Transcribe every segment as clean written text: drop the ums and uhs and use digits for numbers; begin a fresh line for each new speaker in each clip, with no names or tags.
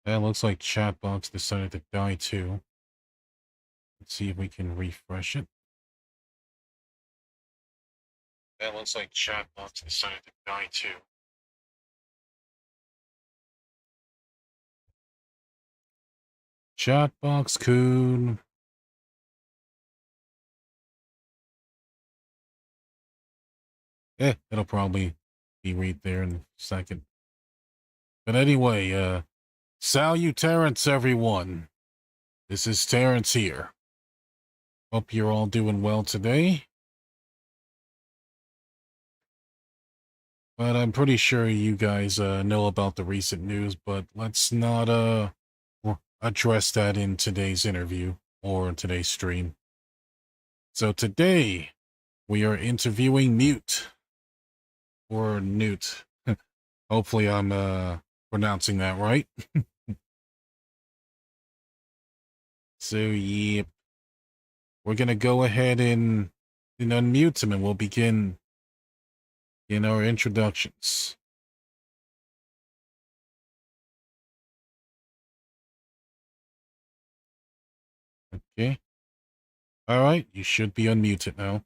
That looks like Chatbox decided to die too. Let's see if we can refresh it. That looks like Chatbox decided to die too. Chatbox coon. It'll probably be right there in a second. But anyway, salute Terence, everyone. This is Terence here. Hope you're all doing well today. But I'm pretty sure you guys know about the recent news, but let's not address that in today's interview or today's stream. So today, we are interviewing Newt. Or Newt. Hopefully I'm pronouncing that right. So, yep. We're going to go ahead and unmute him and we'll begin in our introductions. Okay. All right, you should be unmuted now.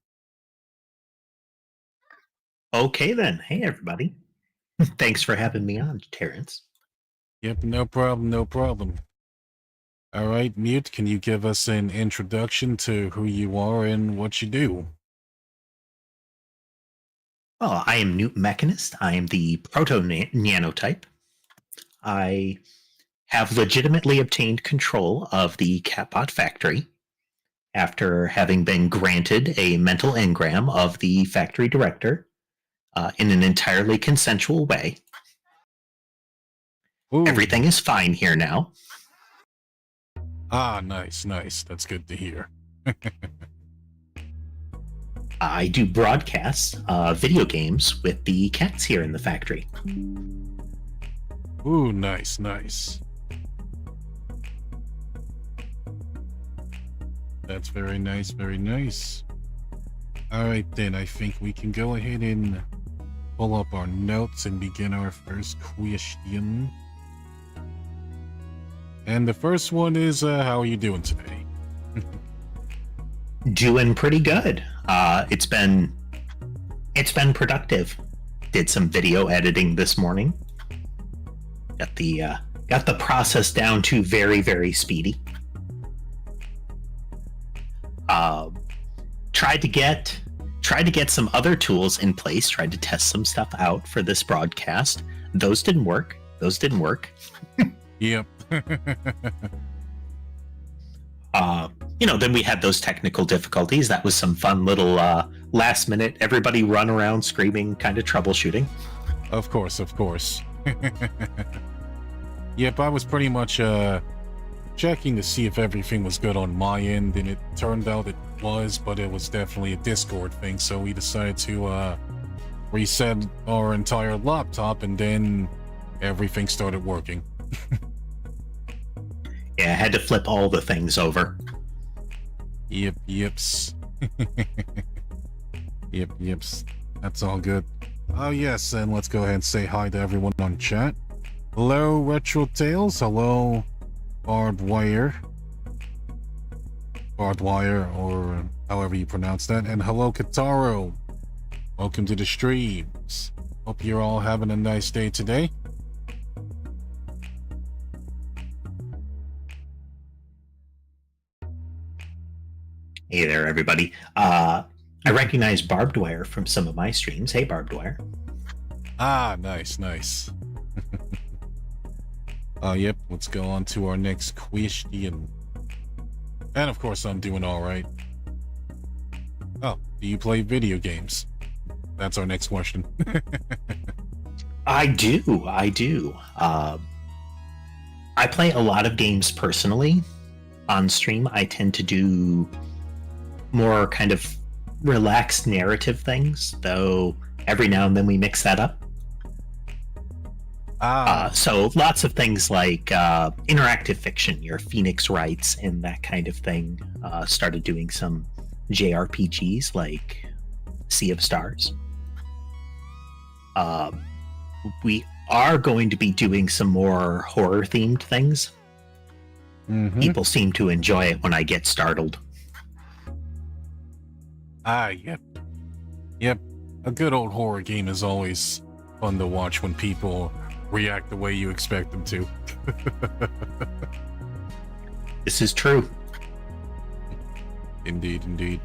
Okay then. Hey everybody. Thanks for having me on, Terence.
Yep, no problem, no problem. All right, Newt, can you give us an introduction to who you are and what you do?
Well, I am Newt Mechanist. I am the proto-nanotype. I have legitimately obtained control of the Catbot factory after having been granted a mental engram of the factory director in an entirely consensual way.
Ooh.
Everything is fine here now.
Ah, nice, nice. That's good to hear.
I do broadcasts, video games with the cats here in the factory.
Ooh, nice, nice. That's very nice, very nice. All right, then I think we can go ahead and pull up our notes and begin our first question. And the first one is, how are you doing today?
Doing pretty good. It's been productive. Did some video editing this morning. Got the process down to very, very speedy. Tried to get some other tools in place. Tried to test some stuff out for this broadcast. Those didn't work.
Yep.
Then we had those technical difficulties. That was some fun little last minute, everybody run around screaming kind of troubleshooting.
Of course. Yep, I was pretty much checking to see if everything was good on my end, and it turned out it was, but it was definitely a Discord thing, so we decided to reset our entire laptop, and then everything started working.
Yeah, I had to flip all the things over.
Yeps. Yeps. That's all good. Oh yes, and let's go ahead and say hi to everyone on chat. Hello, Retro Tales. Hello, Barbed Wire, or however you pronounce that. And hello, Kataro. Welcome to the streams. Hope you're all having a nice day today.
Hey there, everybody. I recognize Barbed Wire from some of my streams. Hey, Barbed Wire.
Ah, nice. Yep, let's go on to our next question. And of course, I'm doing all right. Oh, do you play video games? That's our next question.
I do. I play a lot of games personally. On stream, I tend to do more kind of relaxed narrative things, though every now and then we mix that up. So lots of things like interactive fiction, your Phoenix Wrights and that kind of thing. Started doing some JRPGs like Sea of Stars. are going to be doing some more horror-themed things.
Mm-hmm.
People seem to enjoy it when I get startled.
Yep. Yep. A good old horror game is always fun to watch when people react the way you expect them to.
This is true.
Indeed, indeed.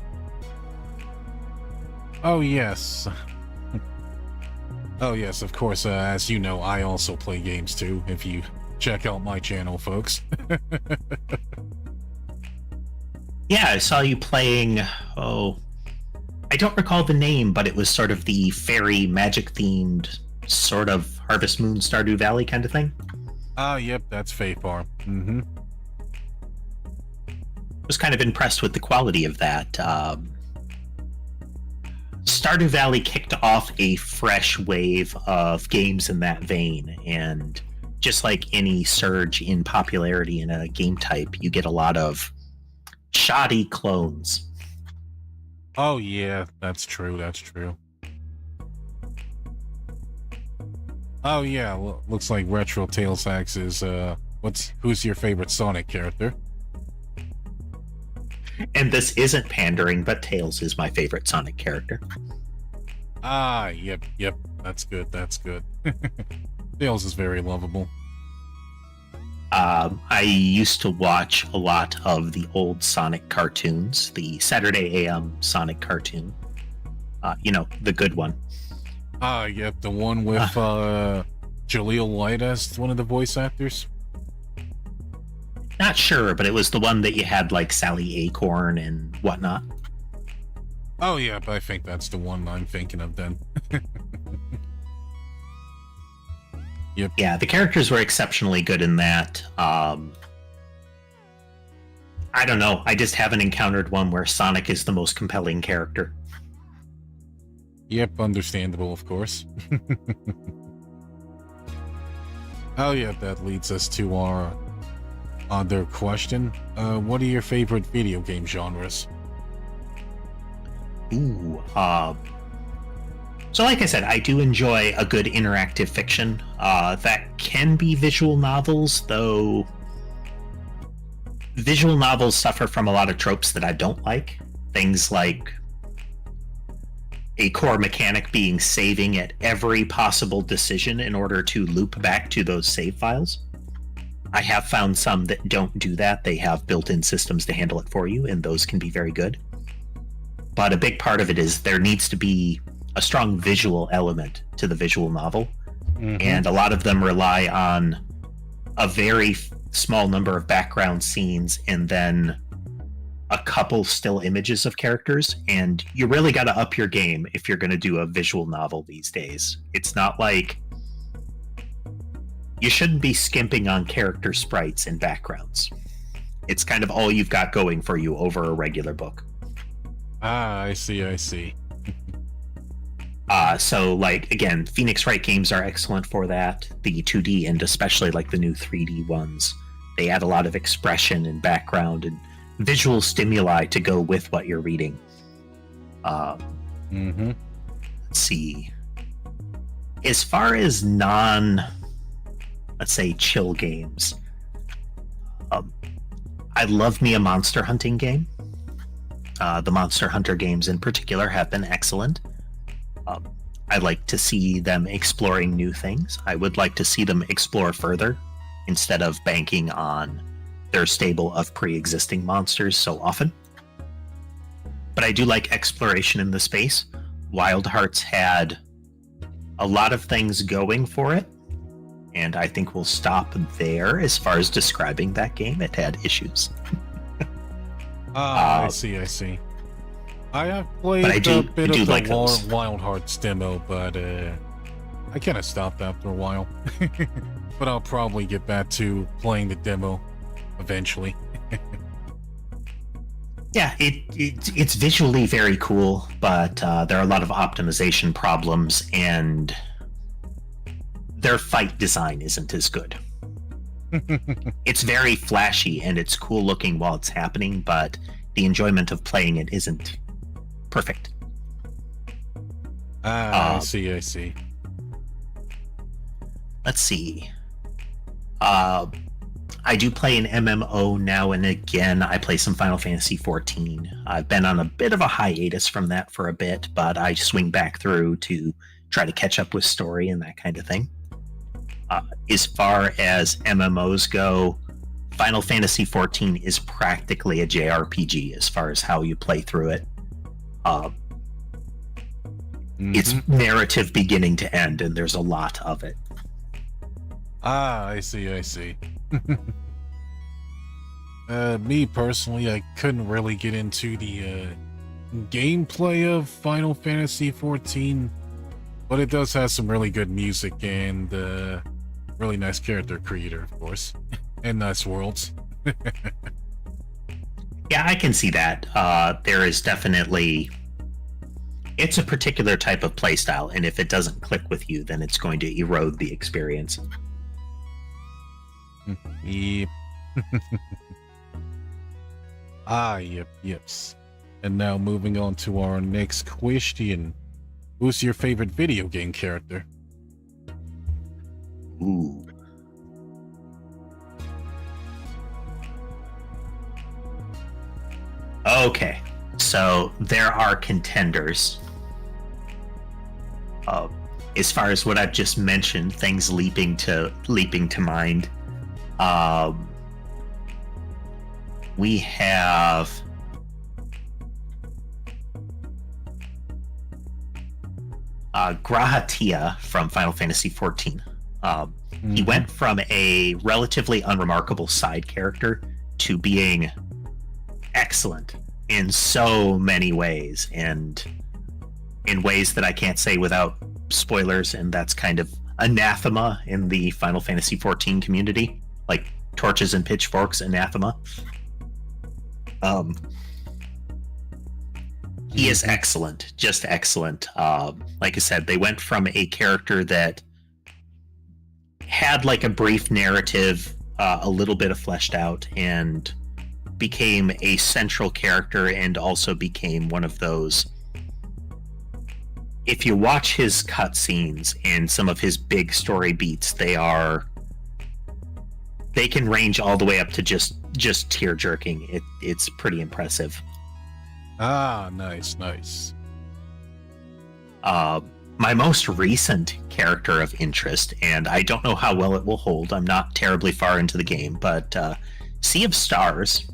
Oh, yes. Oh, yes, of course, as you know, I also play games too, if you check out my channel, folks.
Yeah, I saw you playing, I don't recall the name, but it was sort of the fairy magic-themed sort of Harvest Moon, Stardew Valley kind of thing.
Yep, that's Faefar. Mm-hmm.
Was kind of impressed with the quality of that. Stardew Valley kicked off a fresh wave of games in that vein, and just like any surge in popularity in a game type, you get a lot of shoddy clones.
Oh yeah, that's true, that's true. Oh yeah, well, looks like Retro Tales Hacks is, who's your favorite Sonic character?
And this isn't pandering, but Tails is my favorite Sonic character.
Yep, that's good, that's good. Tails is very lovable.
I used to watch a lot of the old Sonic cartoons, the Saturday AM Sonic cartoon. The good one.
Yep, the one with Jaleel White as one of the voice actors.
Not sure, but it was the one that you had like Sally Acorn and whatnot.
Oh, yep, I think that's the one I'm thinking of then. Yep.
Yeah, the characters were exceptionally good in that. I don't know. I just haven't encountered one where Sonic is the most compelling character.
Yep, understandable, of course. Oh, yeah, that leads us to our other question. What are your favorite video game genres?
Ooh, so like I said, I do enjoy a good interactive fiction. That can be visual novels, though visual novels suffer from a lot of tropes that I don't like. Things like a core mechanic being saving at every possible decision in order to loop back to those save files. I have found some that don't do that. They have built-in systems to handle it for you, and those can be very good. But a big part of it is there needs to be a strong visual element to the visual novel. Mm-hmm. And a lot of them rely on a very small number of background scenes and then a couple still images of characters. And you really got to up your game if you're going to do a visual novel these days. It's not like you shouldn't be skimping on character sprites and backgrounds. It's kind of all you've got going for you over a regular book.
I see.
So, like, again, Phoenix Wright games are excellent for that. The 2D and especially, like, the new 3D ones. They add a lot of expression and background and visual stimuli to go with what you're reading. Let's see. As far as let's say, chill games, I love me a monster hunting game. The Monster Hunter games in particular have been excellent. I like to see them exploring new things. I would like to see them explore further instead of banking on their stable of pre-existing monsters so often. But I do like exploration in the space. Wild Hearts had a lot of things going for it, and I think we'll stop there as far as describing that game. It had issues.
I see. I have played a bit of the Wild Hearts demo, but I kind of stopped after a while. But I'll probably get back to playing the demo eventually.
Yeah, it's visually very cool, but there are a lot of optimization problems, and their fight design isn't as good. It's very flashy and it's cool looking while it's happening, but the enjoyment of playing it isn't perfect.
I see.
let's see. I do play an MMO now and again. I play some Final Fantasy XIV. I've been on a bit of a hiatus from that for a bit, but I swing back through to try to catch up with story and that kind of thing. As far as MMOs go, Final Fantasy XIV is practically a JRPG as far as how you play through it. It's narrative beginning to end, and there's a lot of it.
Ah, I see. Me personally, I couldn't really get into the gameplay of Final Fantasy XIV, but it does have some really good music and really nice character creator, of course, and nice worlds.
Yeah, I can see that. There is definitely... It's a particular type of playstyle, and if it doesn't click with you, then it's going to erode the experience.
Yep. Yeps. And now moving on to our next question. Who's your favorite video game character?
Ooh. Okay, so there are contenders. As far as what I've just mentioned, things leaping to mind. We have Grahatia from Final Fantasy XIV. He went from a relatively unremarkable side character to being excellent in so many ways, and in ways that I can't say without spoilers, and that's kind of anathema in the Final Fantasy XIV community, like torches and pitchforks anathema. He is excellent, just excellent. Like I said, they went from a character that had like a brief narrative, a little bit of fleshed out, and became a central character, and also became one of those... If you watch his cutscenes and some of his big story beats, they can range all the way up to just tear jerking. It's pretty impressive.
Ah, nice.
My most recent character of interest, and I don't know how well it will hold, I'm not terribly far into the game, but Sea of Stars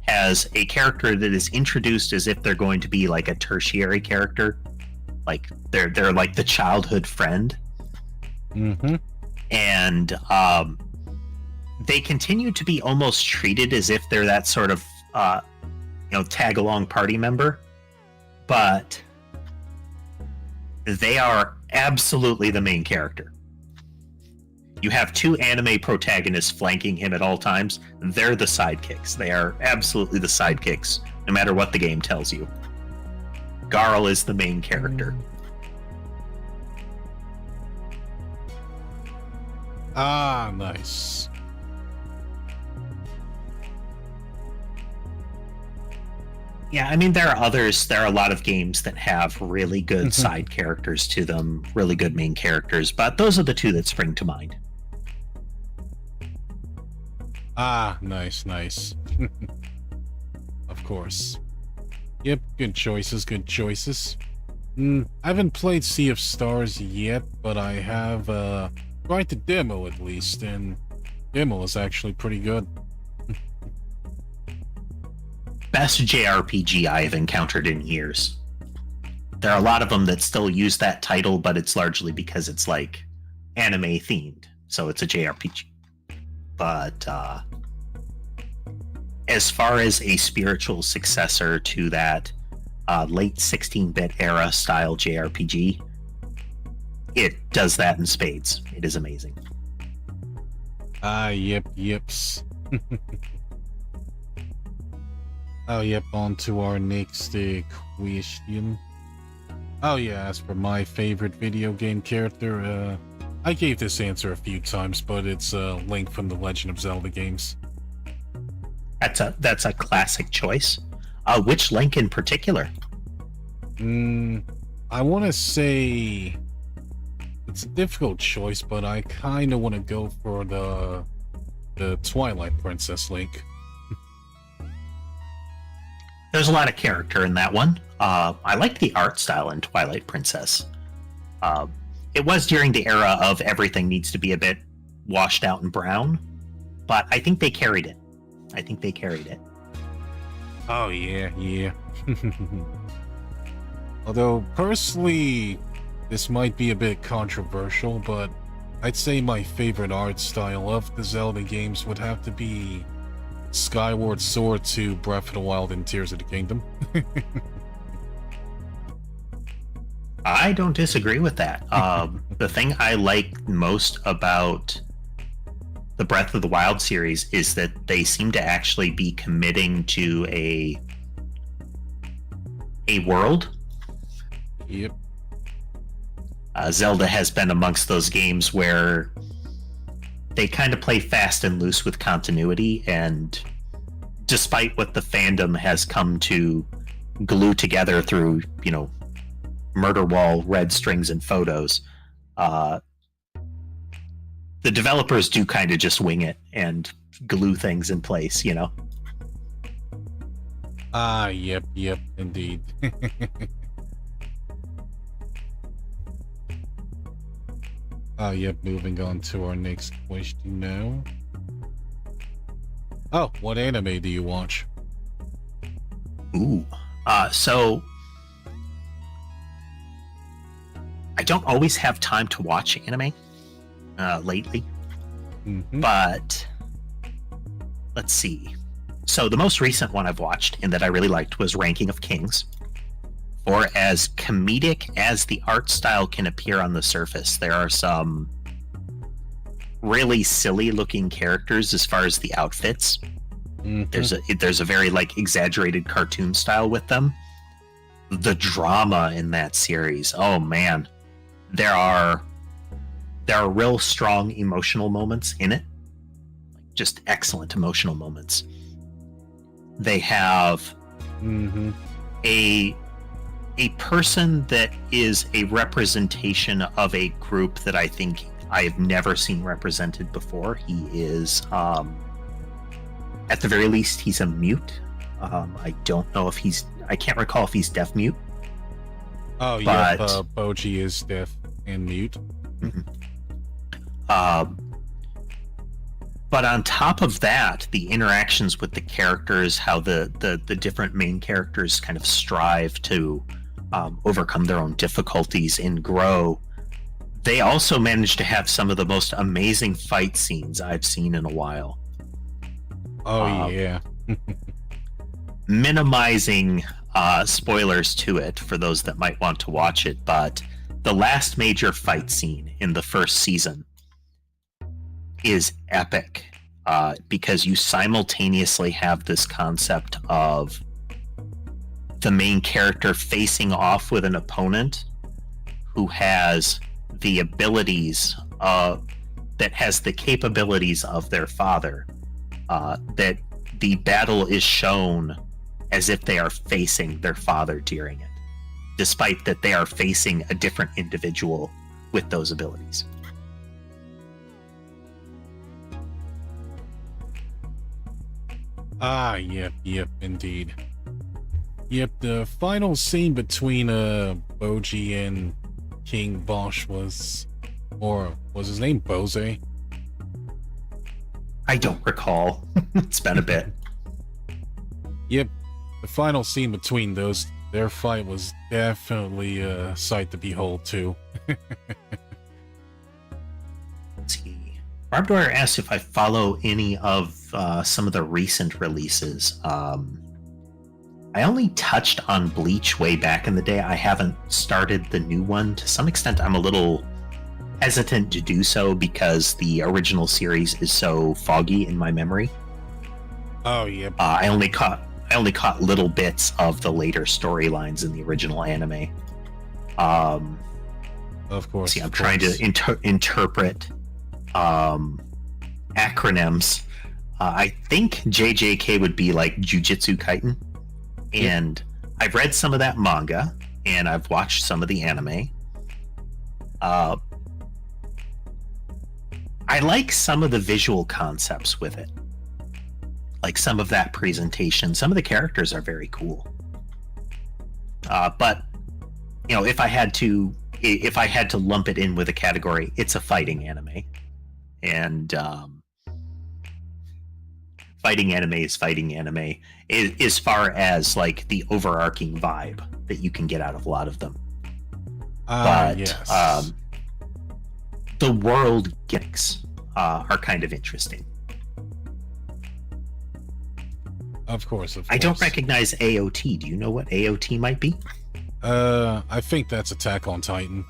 has a character that is introduced as if they're going to be like a tertiary character. Like they're like the childhood friend. And they continue to be almost treated as if they're that sort of tag along party member, but they are absolutely the main character. You have two anime protagonists flanking him at all times. They're the sidekicks. They are absolutely the sidekicks, no matter what the game tells you. Garl is the main character.
Ah, nice.
Yeah, I mean, there are others. There are a lot of games that have really good side characters to them, really good main characters, but those are the two that spring to mind.
Ah, nice. Of course. Yep, good choices. I haven't played Sea of Stars yet, but I have tried the demo at least, and demo is actually pretty good.
Best JRPG I have encountered in years. There are a lot of them that still use that title, but it's largely because it's like anime themed, so it's a JRPG. But as far as a spiritual successor to that late 16-bit era style JRPG, it does that in spades. It is amazing.
Yeps. Oh, yep, on to our next question. Oh yeah, as for my favorite video game character, I gave this answer a few times, but it's Link from the Legend of Zelda games.
That's a classic choice. Which Link in particular?
I want to say It's a difficult choice, but I kind of want to go for the Twilight Princess Link.
There's a lot of character in that one. I liked the art style in Twilight Princess. It was during the era of everything needs to be a bit washed out and brown, but I think they carried it.
Oh, yeah. Although, personally, this might be a bit controversial, but I'd say my favorite art style of the Zelda games would have to be Skyward Sword to Breath of the Wild and Tears of the Kingdom.
I don't disagree with that. The thing I like most about the Breath of the Wild series is that they seem to actually be committing to a world.
Yep.
Zelda has been amongst those games where they kind of play fast and loose with continuity, and despite what the fandom has come to glue together through, murder wall, red strings, and photos, the developers do kind of just wing it and glue things in place,
Yep, indeed. Yep, moving on to our next question now. Oh, what anime do you watch?
Ooh. So I don't always have time to watch anime lately, but let's see. So the most recent one I've watched and that I really liked was Ranking of Kings. For as comedic as the art style can appear on the surface, there are some really silly looking characters as far as the outfits. There's a very exaggerated cartoon style with them. The drama in that series, oh man, there are real strong emotional moments in it, just excellent emotional moments. They have a person that is a representation of a group that I think I have never seen represented before. He is, at the very least, he's a mute. I don't know if I can't recall if he's deaf mute.
Oh, yeah, Boji is deaf and mute.
But on top of that, the interactions with the characters, how the different main characters kind of strive to overcome their own difficulties and grow. They also managed to have some of the most amazing fight scenes I've seen in a while.
Oh, yeah.
Minimizing spoilers to it for those that might want to watch it, but the last major fight scene in the first season is epic because you simultaneously have this concept of the main character facing off with an opponent who has the abilities that has the capabilities of their father, that the battle is shown as if they are facing their father during it, despite that they are facing a different individual with those abilities.
Yep, indeed. Yep, the final scene between Boji and King Bosch was his name Bose?
I don't recall. It's been a bit.
Yep, the final scene between their fight was definitely a sight to behold too.
Let's see. Barbed Wire asks if I follow any of some of the recent releases. I only touched on Bleach way back in the day. I haven't started the new one. To some extent, I'm a little hesitant to do so because the original series is so foggy in my memory.
Oh, yeah.
I only caught little bits of the later storylines in the original anime.
Of course.
See, I'm trying to interpret acronyms. I think JJK would be like Jujutsu Kaisen. And I've read some of that manga, and I've watched some of the anime. I like some of the visual concepts with it. Like some of that presentation. Some of the characters are very cool. But you know, if I had to lump it in with a category, it's a fighting anime. And fighting anime is fighting anime as far as like the overarching vibe that you can get out of a lot of them. But
yes.
The world gimmicks are kind of interesting.
Of course.
I don't recognize AOT. Do you know what AOT might be?
I think that's Attack on Titan.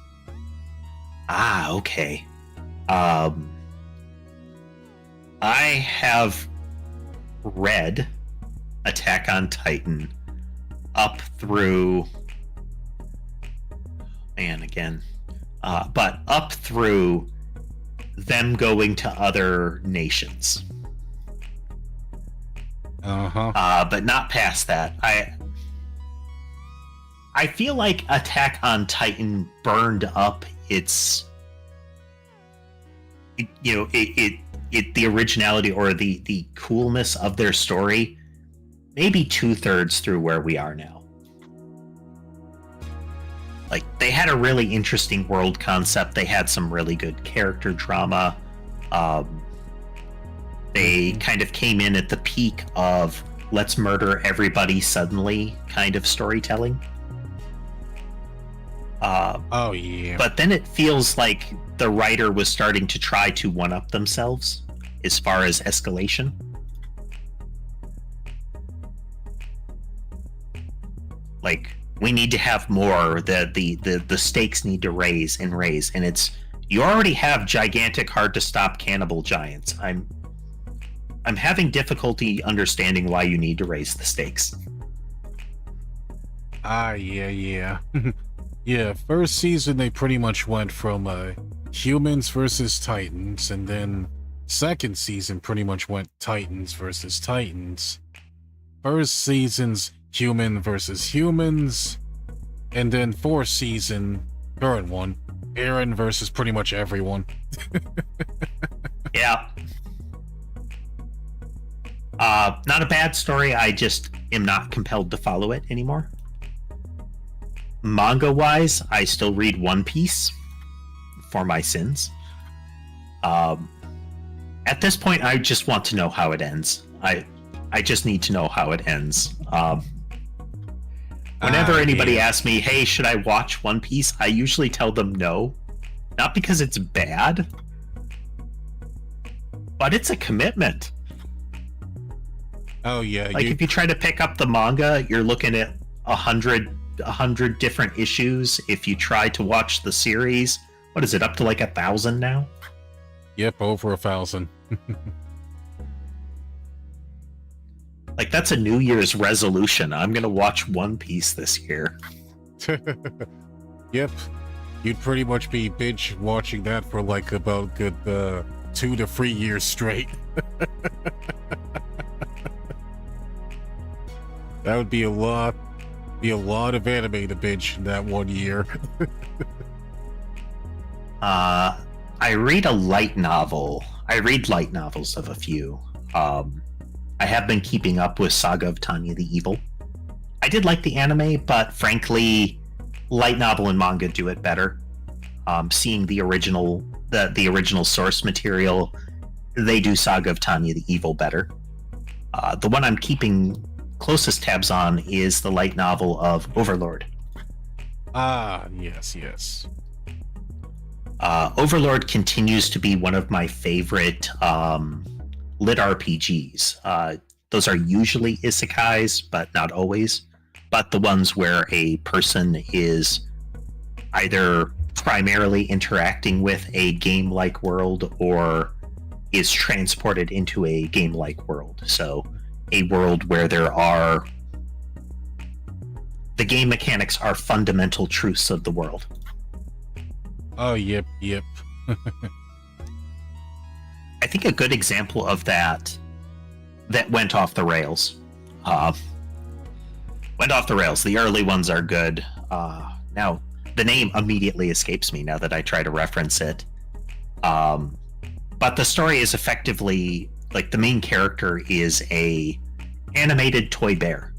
Ah, okay. I have read Attack on Titan up through, but up through them going to other nations. But not past that. I feel like Attack on Titan burned up its, the originality or the coolness of their story, maybe 2/3 through where we are now. Like, they had a really interesting world concept. They had some really good character drama. They kind of came in at the peak of let's murder everybody suddenly kind of storytelling.
Oh, yeah.
But then it feels like the writer was starting to try to one-up themselves as far as escalation. Like, we need to have more. The stakes need to raise, and it's, you already have gigantic, hard-to-stop cannibal giants. I'm having difficulty understanding why you need to raise the stakes.
Yeah. Yeah, first season they pretty much went from humans versus Titans, and then second season pretty much went Titans versus Titans. First season's human versus humans, and then fourth season, current one, Eren versus pretty much everyone.
Yeah. Not a bad story, I just am not compelled to follow it anymore. Manga-wise, I still read One Piece for my sins. At this point, I just want to know how it ends. I just need to know how it ends. Whenever anybody asks me, hey, should I watch One Piece? I usually tell them no. Not because it's bad, but it's a commitment.
Oh, yeah.
Like, if you try to pick up the manga, you're looking at 100 different issues. If you try to watch the series, what is it, up to like 1,000 now?
Yep, over 1,000.
Like, that's a New Year's resolution. I'm gonna watch One Piece this year.
Yep. You'd pretty much be binge watching that for like about good 2 to 3 years straight. That would be a lot of anime to binge in that 1 year.
I read a light novel. I read light novels of a few. I have been keeping up with Saga of Tanya the Evil. I did like the anime, but frankly, light novel and manga do it better. Seeing the original source material, they do Saga of Tanya the Evil better. The one I'm keeping closest tabs on is the light novel of Overlord.
Ah, yes.
Overlord continues to be one of my favorite lit RPGs. Those are usually isekais, but not always. But the ones where a person is either primarily interacting with a game-like world or is transported into a game-like world. So a world where the game mechanics are fundamental truths of the world.
Oh, yep.
I think a good example of that went off the rails. Went off the rails. The early ones are good. Now, the name immediately escapes me now that I try to reference it. But But the story is effectively like the main character is a animated toy bear.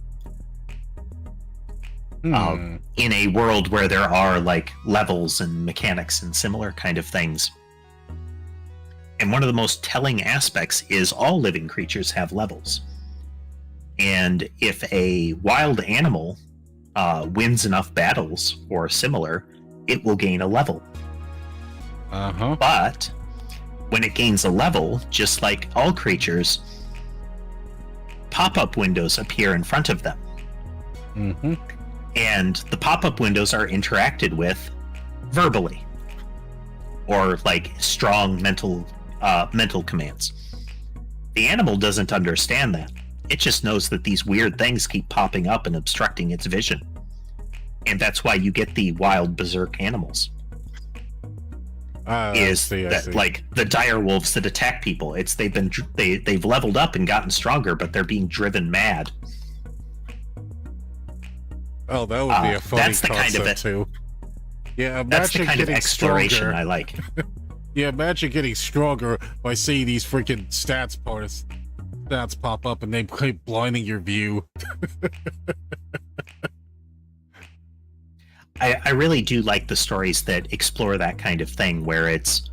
In a world where there are like levels and mechanics and similar kind of things. And one of the most telling aspects is all living creatures have levels. And if a wild animal wins enough battles or similar, it will gain a level. But when it gains a level, just like all creatures, pop-up windows appear in front of them. And the pop-up windows are interacted with verbally, or like strong mental commands. The animal doesn't understand that. It just knows that these weird things keep popping up and obstructing its vision. And that's why you get the wild berserk animals. Like the dire wolves that attack people. It's they've leveled up and gotten stronger, but they're being driven mad.
Oh, that would be a funny
that's the
concept
kind of
too. Yeah,
that's the kind of exploration
stronger.
I like.
Yeah, imagine getting stronger by seeing these freaking stats pop up and they keep blinding your view.
I really do like the stories that explore that kind of thing, where it's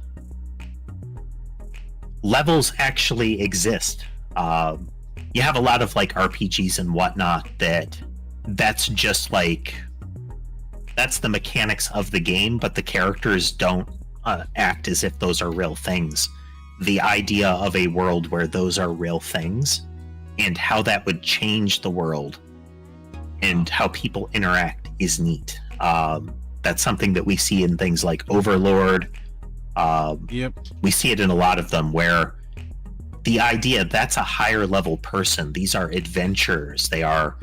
levels actually exist. You have a lot of like RPGs and whatnot that's just like that's the mechanics of the game, but the characters don't act as if those are real things. The idea of a world where those are real things and how that would change the world and how people interact is neat. That's something that we see in things like Overlord. We see it in a lot of them, where the idea that's a higher level person. These are adventurers. They are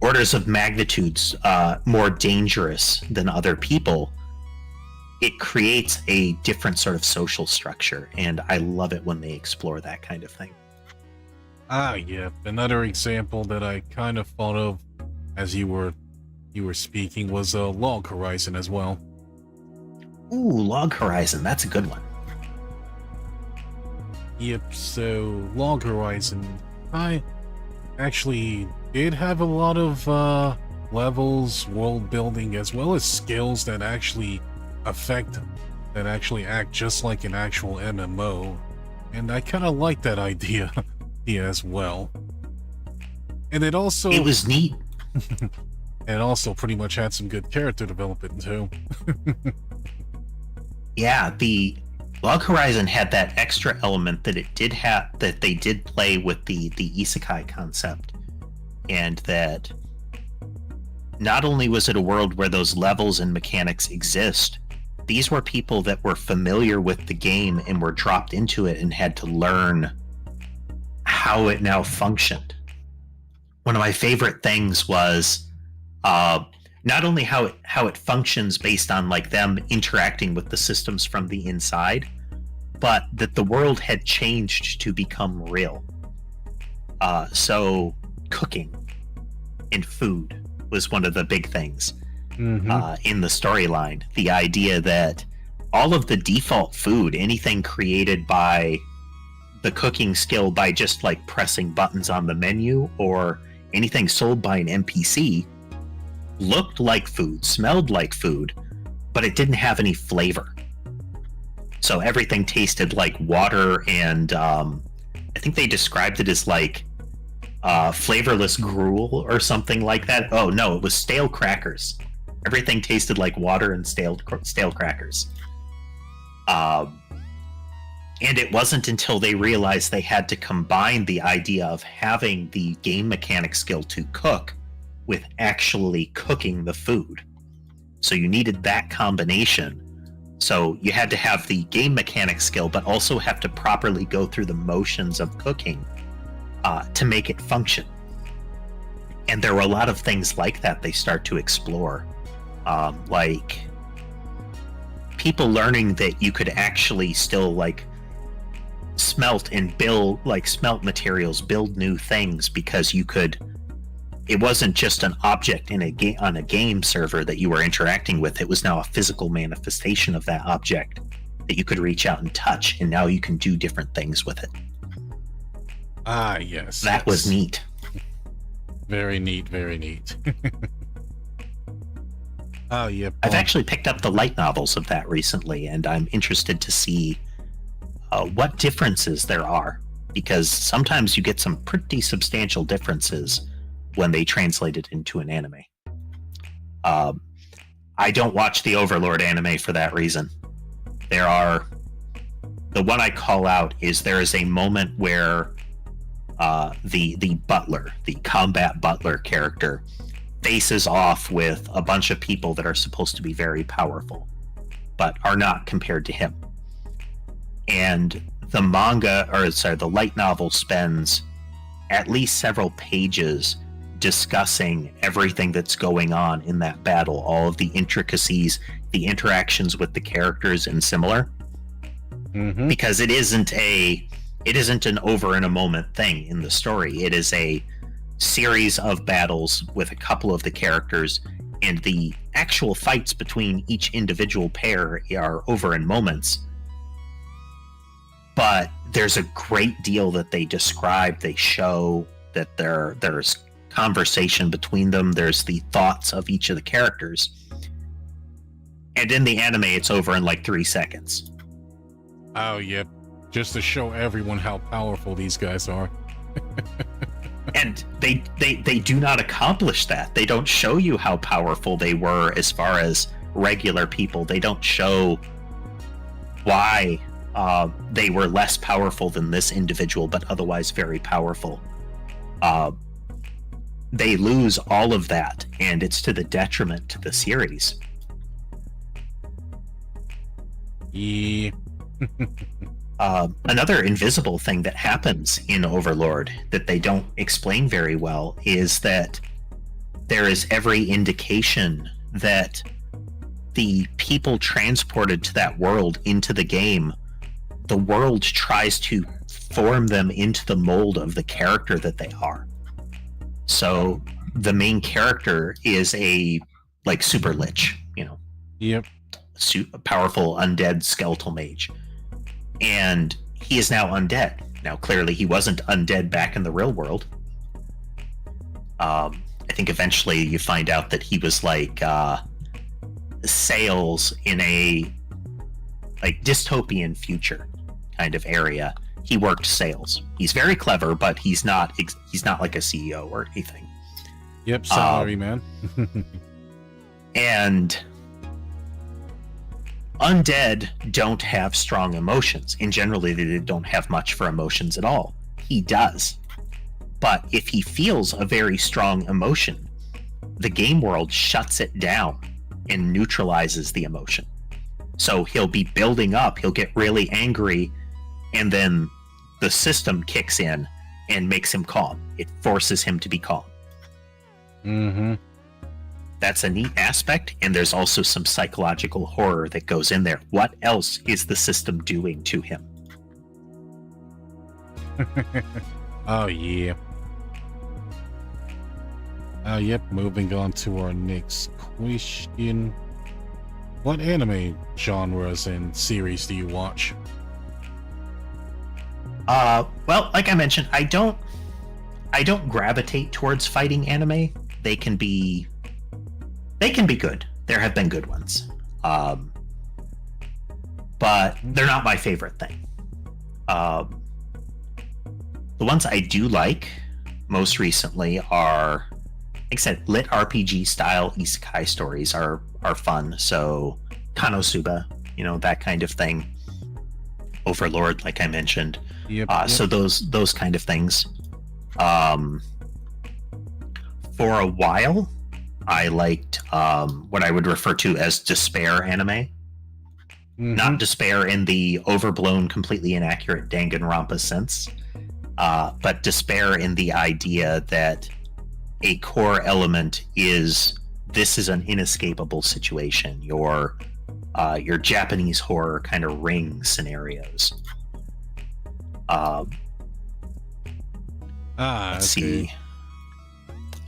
orders of magnitudes more dangerous than other people. It creates a different sort of social structure, and I love it when they explore that kind of thing.
Yeah. Another example that I kind of thought of as you were speaking was Log Horizon as well.
Ooh, Log Horizon, that's a good one.
Yep, so Log Horizon, I actually did have a lot of levels, world building, as well as skills that actually act just like an actual MMO, and I kind of like that idea as well. And it was
neat.
And also pretty much had some good character development too.
Yeah, the Log Horizon had that extra element that it did have, that they did play with the isekai concept, and that not only was it a world where those levels and mechanics exist, these were people that were familiar with the game and were dropped into it and had to learn how it now functioned. One of my favorite things was not only how it functions based on like them interacting with the systems from the inside, but that the world had changed to become real. So cooking and food was one of the big things in the storyline. The idea that all of the default food, anything created by the cooking skill by just like pressing buttons on the menu, or anything sold by an NPC, looked like food, smelled like food, but it didn't have any flavor. So everything tasted like water, and I think they described it as like flavorless gruel or something like that. Oh no, it was stale crackers. Everything tasted like water and stale crackers. And it wasn't until they realized they had to combine the idea of having the game mechanic skill to cook with actually cooking the food. So you needed that combination. So you had to have the game mechanic skill, but also have to properly go through the motions of cooking to make it function. And there were a lot of things like that they start to explore. Like people learning that you could actually still like smelt and build, like smelt materials, build new things, because you could, it wasn't just an object in a game on a game server that you were interacting with. It was now a physical manifestation of that object that you could reach out and touch, and now you can do different things with it.
Ah, yes.
That was neat.
Very neat, very neat. Oh, yep.
I've actually picked up the light novels of that recently, and I'm interested to see what differences there are, because sometimes you get some pretty substantial differences when they translate it into an anime. I don't watch the Overlord anime for that reason. The one I call out is there is a moment where the butler, the combat butler character, faces off with a bunch of people that are supposed to be very powerful, but are not compared to him. And the the light novel spends at least several pages discussing everything that's going on in that battle, all of the intricacies, the interactions with the characters and similar.
Mm-hmm.
Because it isn't an over in a moment thing in the story. It is a series of battles with a couple of the characters, and the actual fights between each individual pair are over in moments. But there's a great deal that they describe, they show that there's conversation between them, there's the thoughts of each of the characters. And in the anime, it's over in like 3 seconds.
Oh, yep. Just to show everyone how powerful these guys are.
And they do not accomplish that. They don't show you how powerful they were as far as regular people. They don't show why they were less powerful than this individual, but otherwise very powerful. They lose all of that, and it's to the detriment to the series.
Yeah.
Another invisible thing that happens in Overlord that they don't explain very well is that there is every indication that the people transported to that world into the game, the world tries to form them into the mold of the character that they are. So the main character is a super lich,
Yep.
Powerful undead skeletal mage. And he is now undead. Now, clearly, he wasn't undead back in the real world. I think eventually you find out that he was like sales in a dystopian future kind of area. He worked sales. He's very clever, but he's not like a CEO or anything.
Yep, salary man.
And undead don't have strong emotions, and generally they don't have much for emotions at all. He does. But if he feels a very strong emotion, the game world shuts it down and neutralizes the emotion. So he'll be building up, he'll get really angry, and then the system kicks in and makes him calm. It forces him to be calm.
Mm-hmm.
That's a neat aspect, and there's also some psychological horror that goes in there. What else is the system doing to him?
Oh, yeah. Yep, moving on to our next question. What anime genres and series do you watch?
Well, like I mentioned, I don't gravitate towards fighting anime. They can be good. There have been good ones. But they're not my favorite thing. The ones I do like most recently are, like I said, lit RPG style isekai stories are fun. So Konosuba, that kind of thing. Overlord, like I mentioned.
Yep,
So those kind of things. For a while, I liked what I would refer to as despair anime.
Mm-hmm.
Not despair in the overblown, completely inaccurate Danganronpa sense, but despair in the idea that a core element is this is an inescapable situation. Your Japanese horror kind of Ring scenarios. Let's see.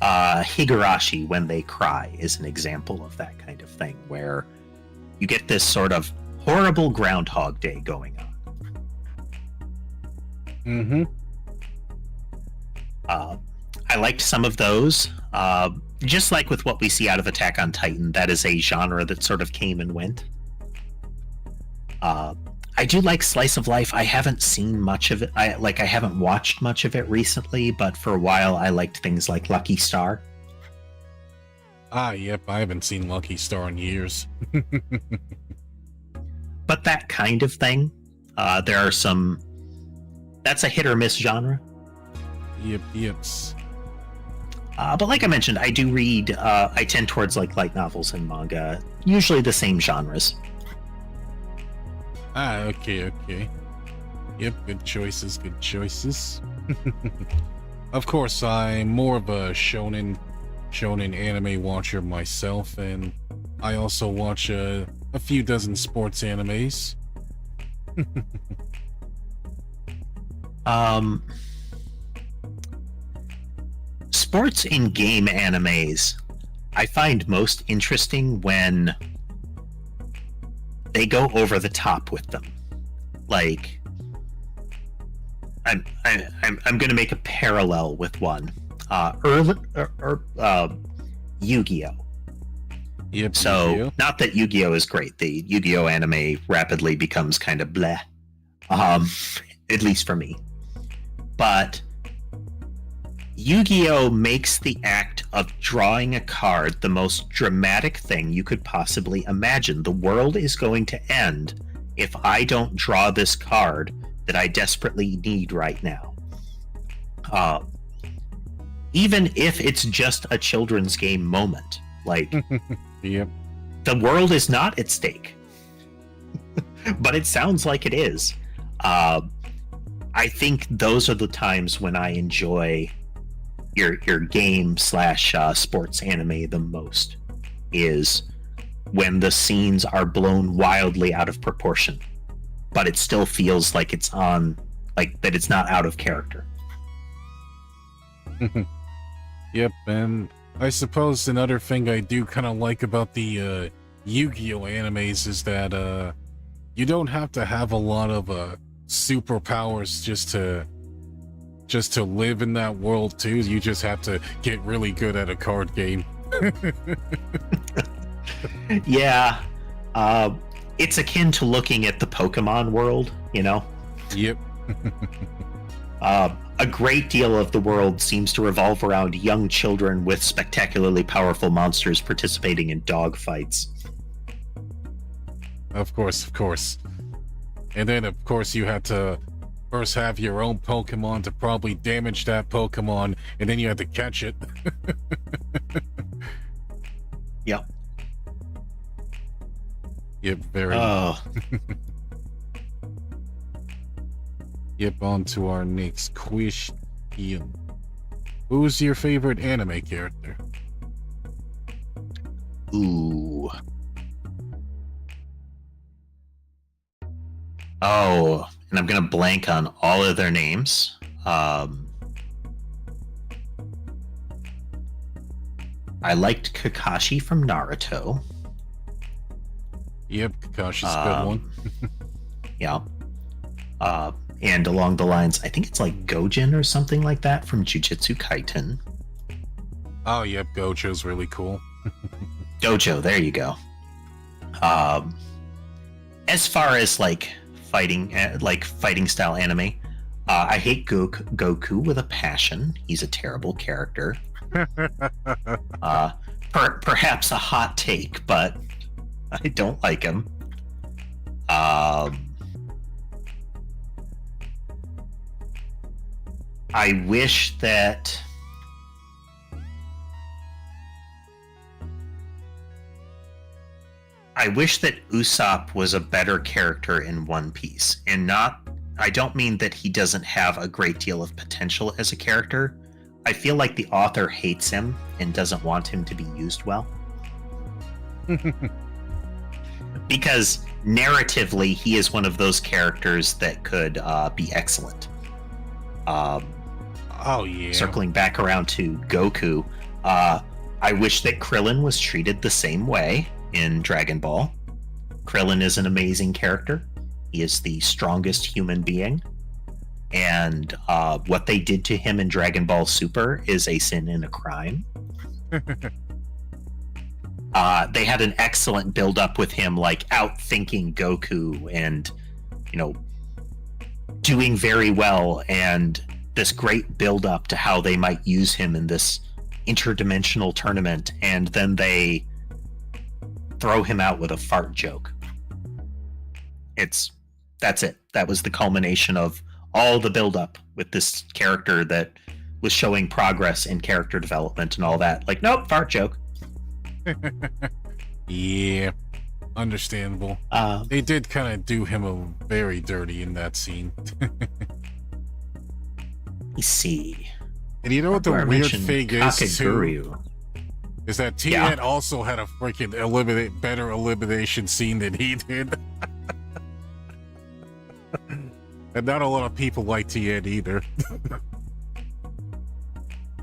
Higurashi When They Cry is an example of that kind of thing, where you get this sort of horrible Groundhog Day going on.
Mm-hmm.
I liked some of those. Just like with what we see out of Attack on Titan, that is a genre that sort of came and went. I do like slice of life. I haven't seen much of it. I haven't watched much of it recently, but for a while I liked things like Lucky Star.
Yep, I haven't seen Lucky Star in years.
But that kind of thing. There are some... That's a hit or miss genre.
Yeps.
But like I mentioned, I do read... I tend towards like light novels and manga. Usually the same genres.
Okay. Yep, good choices. Of course, I'm more of a shonen anime watcher myself, and I also watch a few dozen sports animes.
Sports in game animes I find most interesting when they go over the top with them. Like, I'm going to make a parallel with one. Yu-Gi-Oh.
Yep.
So,
Yu-Gi-Oh.
not that Yu-Gi-Oh is great. The Yu-Gi-Oh anime rapidly becomes kind of bleh. At least for me. But Yu-Gi-Oh makes the act of drawing a card the most dramatic thing you could possibly imagine. The world is going to end if I don't draw this card that I desperately need right now. Even if it's just a children's game moment. Like,
Yep.
The world is not at stake. But it sounds like it is. I think those are the times when I enjoy your game / sports anime the most, is when the scenes are blown wildly out of proportion, but it still feels like it's on, like that it's not out of character.
Yep, and I suppose another thing I do kind of like about the Yu-Gi-Oh animes is that you don't have to have a lot of superpowers just to live in that world too. You just have to get really good at a card game.
Yeah. It's akin to looking at the Pokemon world, you know?
Yep.
A great deal of the world seems to revolve around young children with spectacularly powerful monsters participating in dogfights.
Of course. And then, of course, you have to first have your own Pokemon to probably damage that Pokemon, and then you have to catch it.
Yep.
Yep, very. Yep, on to our next question. Who's your favorite anime character?
Ooh. Oh, and I'm gonna blank on all of their names. I liked Kakashi from Naruto.
Yep, Kakashi's a good one.
Yeah. And along the lines, I think it's like Gojin or something like that from Jujutsu Kaisen.
Oh, yep, Gojo's really cool.
Gojo, there you go. As far as like fighting style anime, I hate Goku with a passion. He's a terrible character. Perhaps a hot take, but I don't like him. I wish that Usopp was a better character in One Piece, and I don't mean that he doesn't have a great deal of potential as a character. I feel like the author hates him and doesn't want him to be used well. Because narratively, he is one of those characters that could be excellent.
Oh, yeah.
Circling back around to Goku, I wish that Krillin was treated the same way in Dragon Ball. Krillin is an amazing character. He is the strongest human being. And what they did to him in Dragon Ball Super is a sin and a crime. They had an excellent build-up with him, like outthinking Goku and, you know, doing very well, and this great build-up to how they might use him in this interdimensional tournament, and then they throw him out with a fart joke. That's it. That was the culmination of all the build-up with this character that was showing progress in character development and all that. Like, nope, fart joke.
Yeah, understandable. They did kind of do him a very dirty in that scene.
You see.
And you know what the weird thing is, too? Is that T-Ed also had a freaking better elimination scene than he did. And not a lot of people like T-Ed either.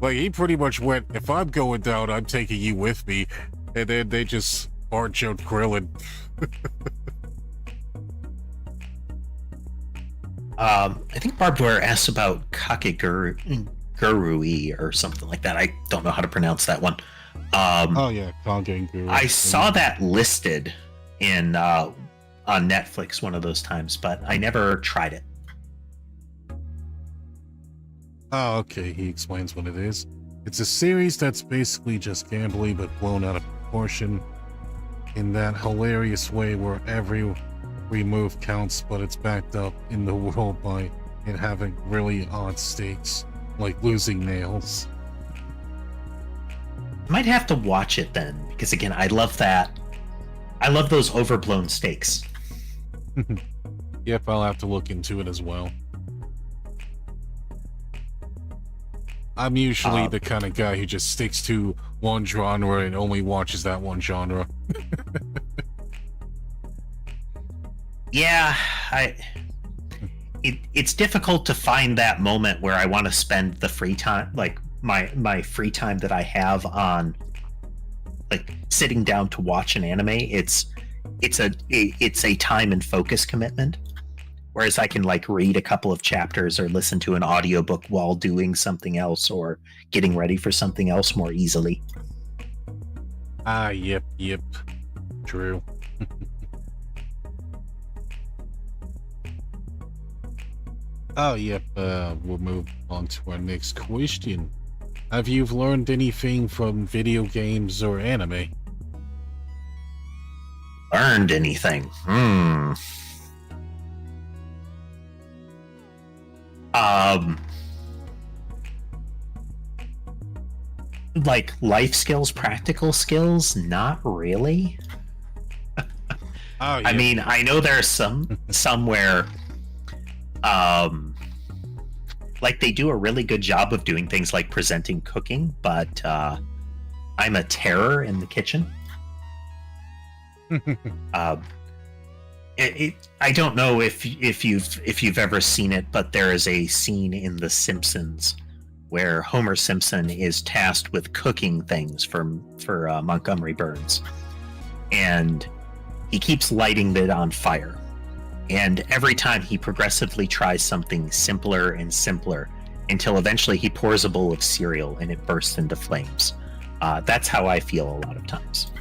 Like, he pretty much went, if I'm going down, I'm taking you with me. And then they just fart joked Krillin.
I think Barbed Wire asked about Kakegurui or something like that. I don't know how to pronounce that one.
Oh yeah, Kakegurui.
I saw that listed in on Netflix one of those times, but I never tried it.
Oh, okay, he explains what it is. It's a series that's basically just gambling but blown out of proportion in that hilarious way where every move counts, but it's backed up in the world by it having really odd stakes, like losing nails.
Might have to watch it then, because again, I love that. I love those overblown stakes.
Yep, I'll have to look into it as well. I'm usually the kind of guy who just sticks to one genre and only watches that one genre.
Yeah, it's difficult to find that moment where I want to spend the free time, like my free time that I have on, like sitting down to watch an anime. It's a time and focus commitment. Whereas I can like read a couple of chapters or listen to an audiobook while doing something else or getting ready for something else more easily.
Yep. True. Oh, yep. We'll move on to our next question. Have you learned anything from video games or anime?
Learned anything? Like life skills, practical skills? Not really.
Oh, yeah.
I mean, I know there's somewhere, like they do a really good job of doing things like presenting cooking, but I'm a terror in the kitchen. I don't know if you've ever seen it, but there is a scene in The Simpsons where Homer Simpson is tasked with cooking things for Montgomery Burns, and he keeps lighting it on fire. And every time he progressively tries something simpler and simpler until eventually he pours a bowl of cereal and it bursts into flames. That's how I feel a lot of times.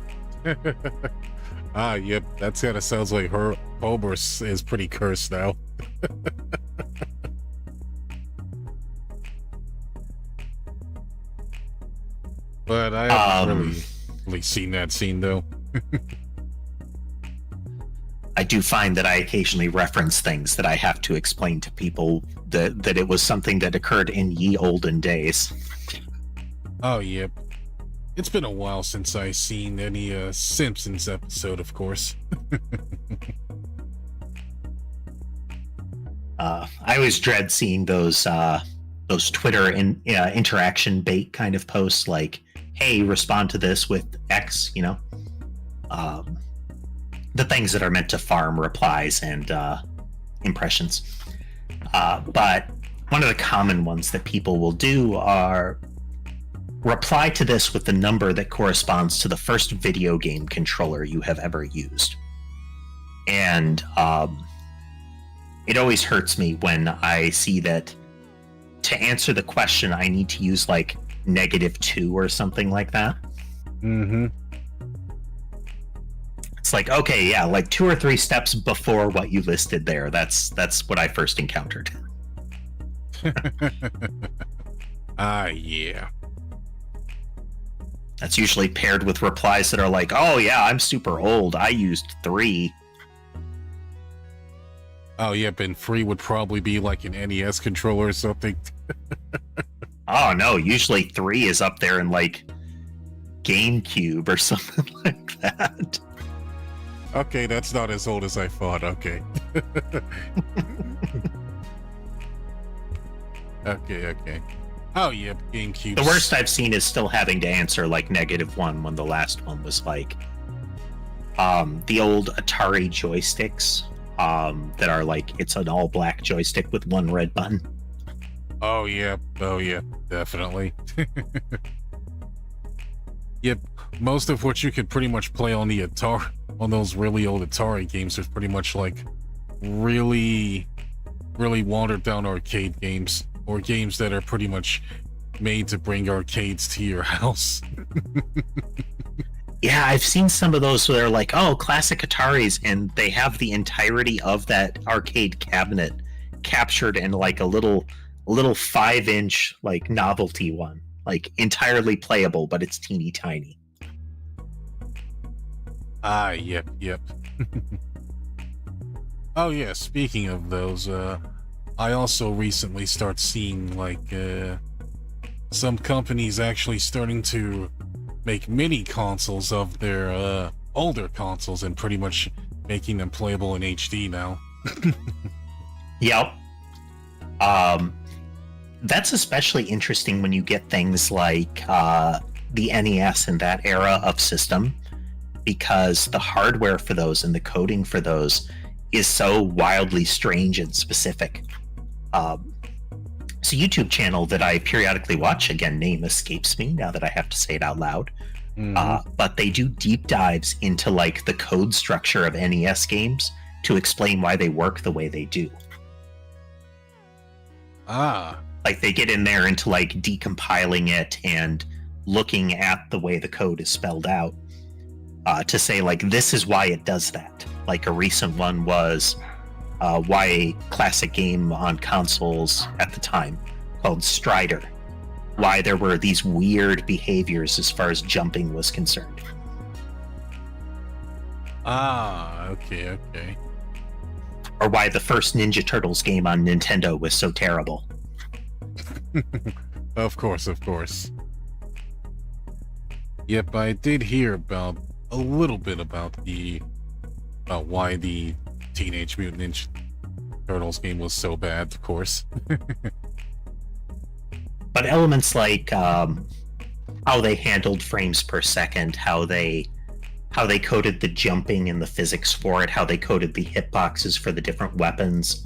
Yep, that kind of sounds like Homer is pretty cursed now. But I haven't really seen that scene, though.
I do find that I occasionally reference things that I have to explain to people that it was something that occurred in ye olden days.
Oh, yep. It's been a while since I seen any Simpsons episode, of course.
I always dread seeing those Twitter interaction bait kind of posts, like, "Hey, respond to this with X," you know, the things that are meant to farm replies and impressions. But one of the common ones that people will do are reply to this with the number that corresponds to the first video game controller you have ever used. And it always hurts me when I see that to answer the question, I need to use like -2 or something like that.
Mm-hmm.
It's like, okay, yeah, like 2 or 3 steps before what you listed there. That's what I first encountered.
Yeah.
That's usually paired with replies that are like, oh yeah, I'm super old. I used 3.
Oh, yep, and 3 would probably be like an NES controller or something.
Oh no, usually 3 is up there in like GameCube or something like that.
Okay, that's not as old as I thought. Okay. Okay. Oh, yep, GameCube.
The worst I've seen is still having to answer like -1 when the last one was like the old Atari joysticks that are like, it's an all black joystick with 1 red button.
Oh, yeah, definitely. Yep, most of what you could pretty much play on the Atari, on those really old Atari games, is pretty much like really watered down arcade games, or games that are pretty much made to bring arcades to your house.
Yeah, I've seen some of those where they're like, oh, classic Ataris, and they have the entirety of that arcade cabinet captured in like a little 5-inch like novelty one, like entirely playable, but it's teeny tiny.
Yep. Oh yeah, speaking of those, I also recently start seeing like some companies actually starting to make mini consoles of their older consoles and pretty much making them playable in HD now.
Yep. That's especially interesting when you get things like the NES and that era of system, because the hardware for those and the coding for those is so wildly strange and specific. It's a YouTube channel that I periodically watch. Again, name escapes me now that I have to say it out loud. But they do deep dives into like the code structure of NES games to explain why they work the way they do. Like they get in there into like decompiling it and looking at the way the code is spelled out to say like, this is why it does that. Like a recent one was why a classic game on consoles at the time called Strider, why there were these weird behaviors as far as jumping was concerned.
Okay.
Or why the first Ninja Turtles game on Nintendo was so terrible.
Of course. Yep, I did hear about a little bit about why the Teenage Mutant Ninja Turtles game was so bad, of course.
But elements like how they handled frames per second, how they coded the jumping and the physics for it, how they coded the hitboxes for the different weapons,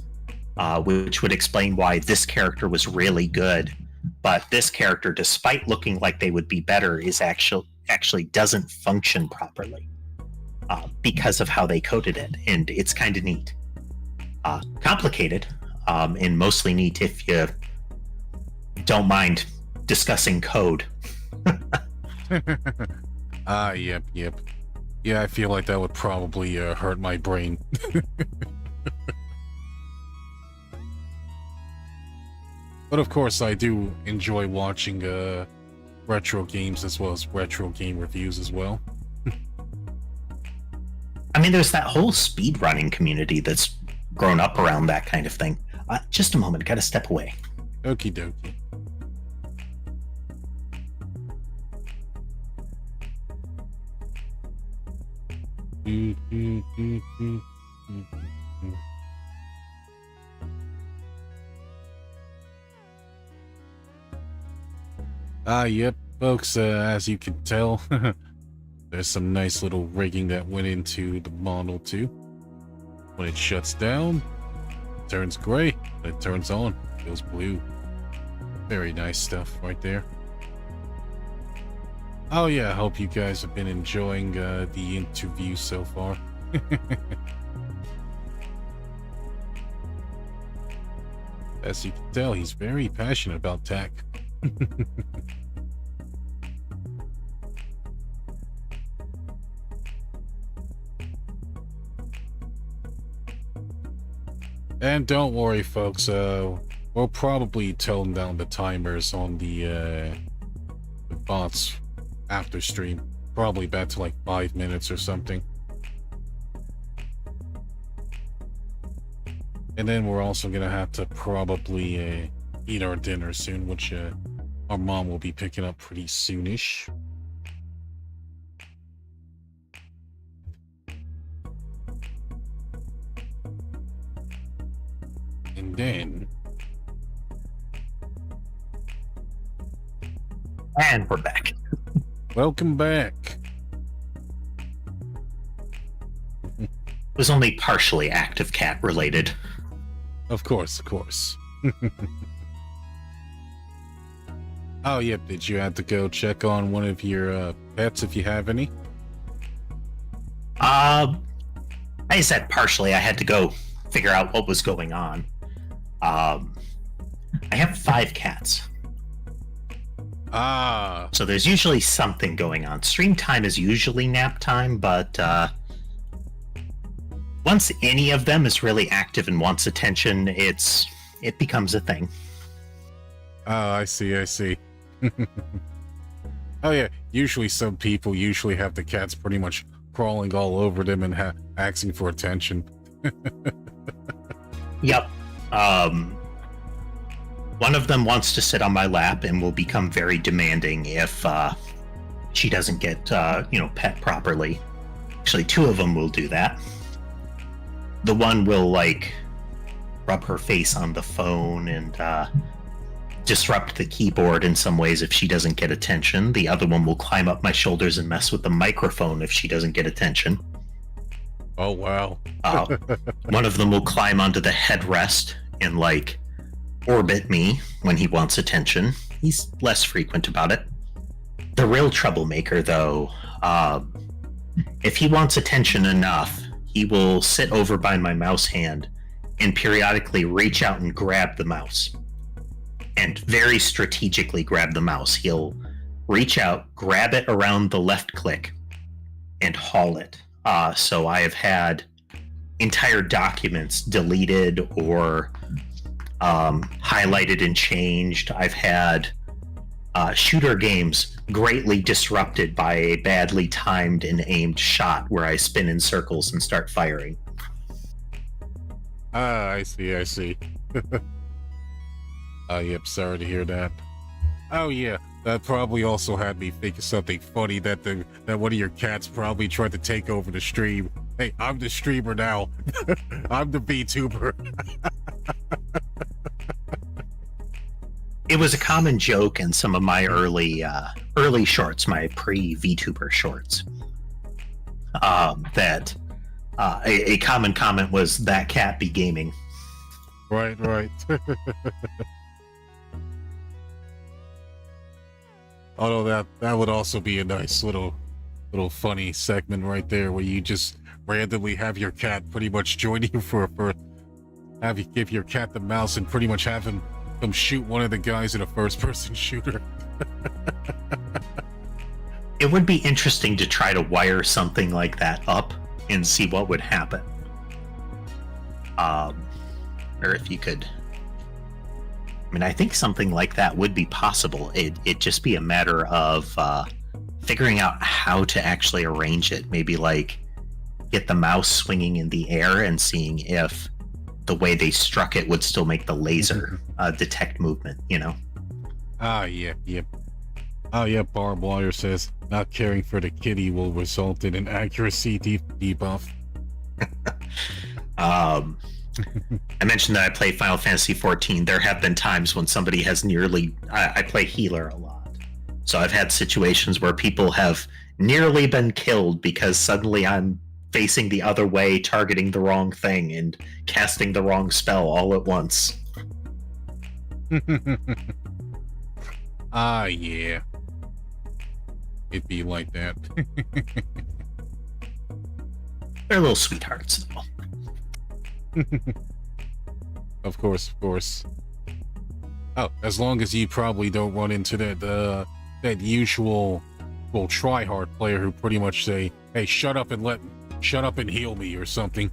which would explain why this character was really good, but this character, despite looking like they would be better, is actually doesn't function properly because of how they coded it. And it's kind of neat. Complicated, and mostly neat if you don't mind discussing code.
Yep. Yeah, I feel like that would probably hurt my brain. But of course, I do enjoy watching retro games as well as retro game reviews as well.
I mean, there's that whole speedrunning community that's grown up around that kind of thing. Just a moment, gotta step away.
Okie dokie. Yep, folks, as you can tell, there's some nice little rigging that went into the Model 2. When it shuts down, it turns gray. When it turns on, it goes blue. Very nice stuff right there. Oh yeah, I hope you guys have been enjoying the interview so far. As you can tell, he's very passionate about tech. And don't worry, folks, we'll probably tone down the timers on the bots after stream. Probably back to like 5 minutes or something. And then we're also gonna have to probably eat our dinner soon, which our mom will be picking up pretty soonish. And then...
And we're back.
Welcome back.
It was only partially active cat related.
Of course, of course. Oh, yep, did you have to go check on one of your pets if you have any?
I said partially. I had to go figure out what was going on. I have 5 cats.
Ah.
So there's usually something going on. Stream time is usually nap time, but once any of them is really active and wants attention, it becomes a thing.
Oh, I see, I see. Oh yeah, usually some people usually have the cats pretty much crawling all over them and asking for attention.
Yep. One of them wants to sit on my lap and will become very demanding if she doesn't get, pet properly. Actually, 2 of them will do that. The one will, like, rub her face on the phone and disrupt the keyboard in some ways if she doesn't get attention. The other one will climb up my shoulders and mess with the microphone if she doesn't get attention.
Oh, wow.
One of them will climb onto the headrest and, like, orbit me when he wants attention. He's less frequent about it. The real troublemaker, though, if he wants attention enough, he will sit over by my mouse hand and periodically reach out and grab the mouse. And very strategically grab the mouse. He'll reach out, grab it around the left click, and haul it. So I have had entire documents deleted or highlighted and changed. I've had shooter games greatly disrupted by a badly timed and aimed shot where I spin in circles and start firing.
Ah, I see, I see. Yep, sorry to hear that. Oh yeah, that probably also had me thinking something funny that one of your cats probably tried to take over the stream. Hey, I'm the streamer now. I'm the Vtuber.
It was a common joke in some of my early shorts, my pre-Vtuber shorts. That a common comment was that cat be gaming.
Right, right. Although that would also be a nice little funny segment right there, where you just randomly have your cat pretty much join you have you give your cat the mouse and pretty much have him come shoot one of the guys in a first-person shooter.
It would be interesting to try to wire something like that up and see what would happen. Or if you could... I mean, I think something like that would be possible. It'd just be a matter of figuring out how to actually arrange it. Maybe, like, get the mouse swinging in the air and seeing if the way they struck it would still make the laser detect movement, you know?
Ah, yep. Oh, yeah, Barb Wire says, not caring for the kitty will result in an accuracy debuff.
I mentioned that I play Final Fantasy XIV. There have been times when somebody has I play healer a lot. So I've had situations where people have nearly been killed because suddenly I'm facing the other way, targeting the wrong thing, and casting the wrong spell all at once.
Ah, yeah. It'd be like that.
They're little sweethearts, though.
Of course, of course. Oh, as long as you probably don't run into that usual try-hard player who pretty much say, "Hey, shut up and heal me" or something.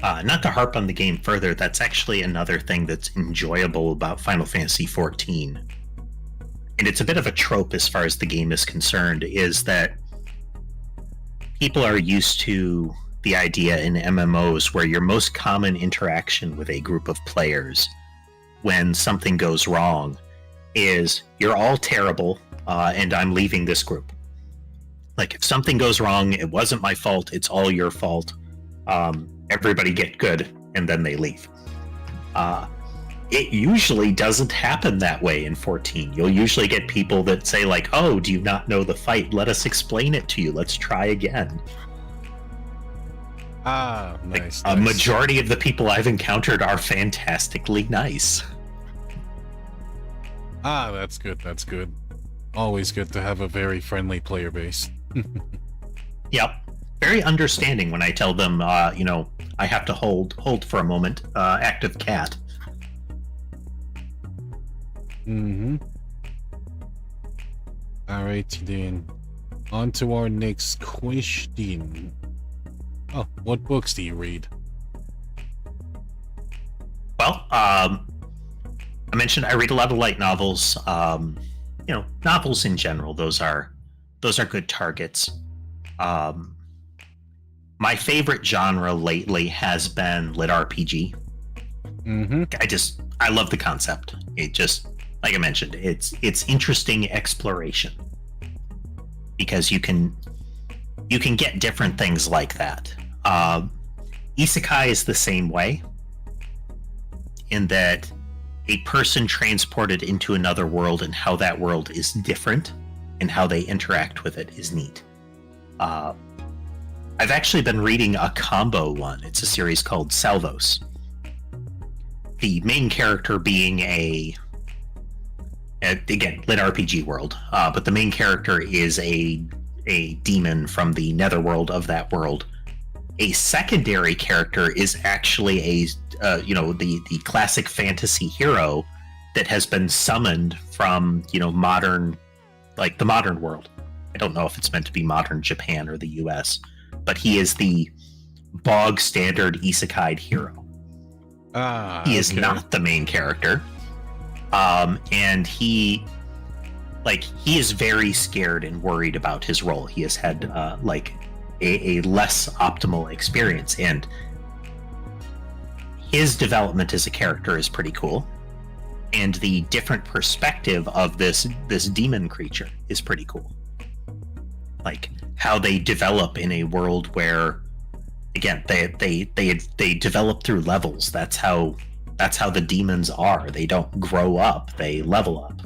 Not to harp on the game further, that's actually another thing that's enjoyable about Final Fantasy XIV. And it's a bit of a trope as far as the game is concerned, is that people are used to the idea in MMOs where your most common interaction with a group of players when something goes wrong is you're all terrible and I'm leaving this group. Like, if something goes wrong, it wasn't my fault, it's all your fault. Everybody get good, and then they leave. It usually doesn't happen that way in 14. You'll usually get people that say like, "Oh, do you not know the fight? Let us explain it to you. Let's try again."
Nice.
A majority of the people I've encountered are fantastically nice.
That's good. That's good. Always good to have a very friendly player base.
Yep. Very understanding when I tell them, I have to hold for a moment, active cat.
Alright then, on to our next question. Oh, what books do you read?
Well, I mentioned I read a lot of light novels. Novels in general, those are good targets. My favorite genre lately has been lit RPG. I love the concept. It just, like I mentioned, it's interesting exploration because you can get different things like that. Isekai is the same way, in that a person transported into another world and how that world is different and how they interact with it is neat. I've actually been reading a combo one. It's a series called Salvos. The main character being again, lit RPG world, but the main character is a demon from the netherworld of that world. A secondary character is actually the classic fantasy hero that has been summoned from modern, like the modern world. I don't know if it's meant to be modern Japan or the US, but he is the bog standard isekai hero. He is not the main character. And he is very scared and worried about his role. He has had a less optimal experience, and his development as a character is pretty cool. And the different perspective of this demon creature is pretty cool. Like how they develop in a world where, again, they develop through levels. That's how the demons are. They don't grow up, they level up.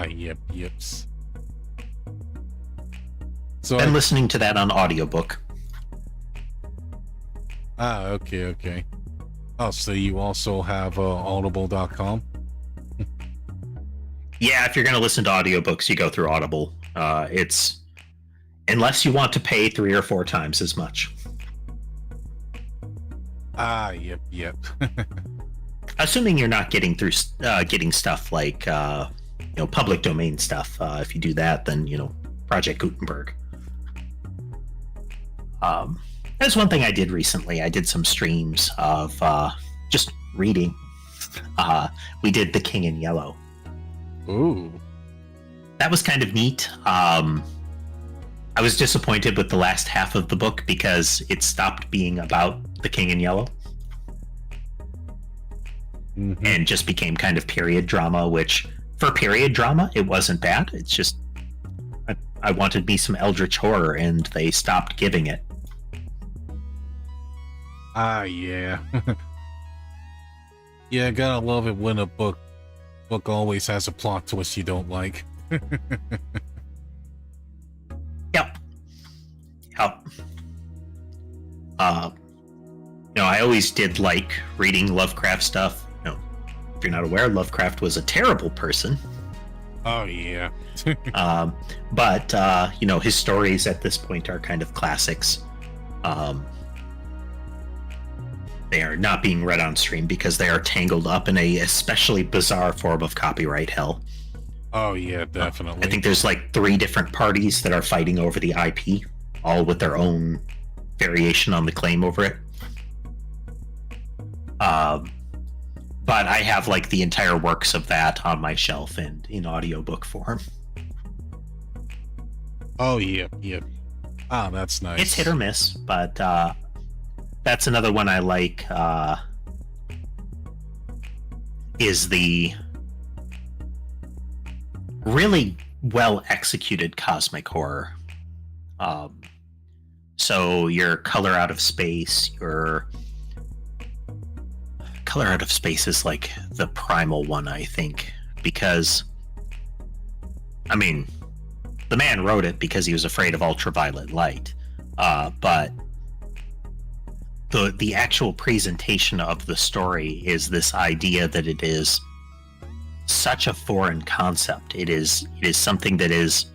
Yips. So
Been listening to that on audiobook.
Okay. Oh, so you also have audible.com?
Yeah, if you're going to listen to audiobooks, you go through Audible. It's, unless you want to pay 3 or 4 times as much.
Yep.
Assuming you're not getting stuff like public domain stuff. If you do that, then Project Gutenberg. That's one thing I did recently. I did some streams of just reading. We did The King in Yellow.
Ooh.
That was kind of neat. I was disappointed with the last half of the book because it stopped being about the King in Yellow. And just became kind of period drama, which for period drama, it wasn't bad. It's just, I wanted me some eldritch horror and they stopped giving it.
Yeah. Yeah, gotta love it when a book always has a plot twist you don't like.
Yep. I always did like reading Lovecraft stuff. If you're not aware, Lovecraft was a terrible person.
Oh, yeah.
But his stories at this point are kind of classics. They are not being read on stream because they are tangled up in a especially bizarre form of copyright hell.
Oh yeah, definitely.
I think there's like 3 different parties that are fighting over the IP, all with their own variation on the claim over it. But I have like the entire works of that on my shelf and in audiobook form.
Oh yeah, yeah. Ah, that's nice.
It's hit or miss, but that's another one I like. Is the really well executed cosmic horror. So your Color Out of Space, your Color Out of Space is like the primal one, I think, because I mean, the man wrote it because he was afraid of ultraviolet light, but the actual presentation of the story is this idea that it is such a foreign concept. It is something that is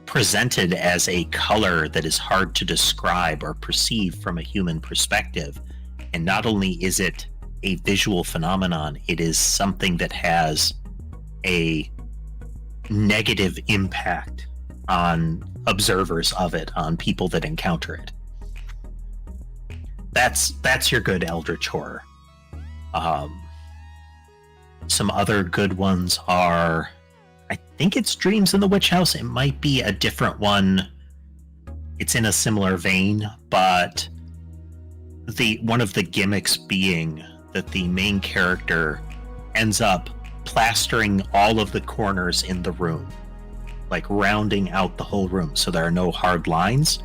presented as a color that is hard to describe or perceive from a human perspective. And not only is it a visual phenomenon, it is something that has a negative impact on observers of it, on people that encounter it. That's your good eldritch horror. Some other good ones are, I think it's Dreams in the Witch House. It might be a different one. It's in a similar vein, but one of the gimmicks being that the main character ends up plastering all of the corners in the room, like rounding out the whole room so there are no hard lines,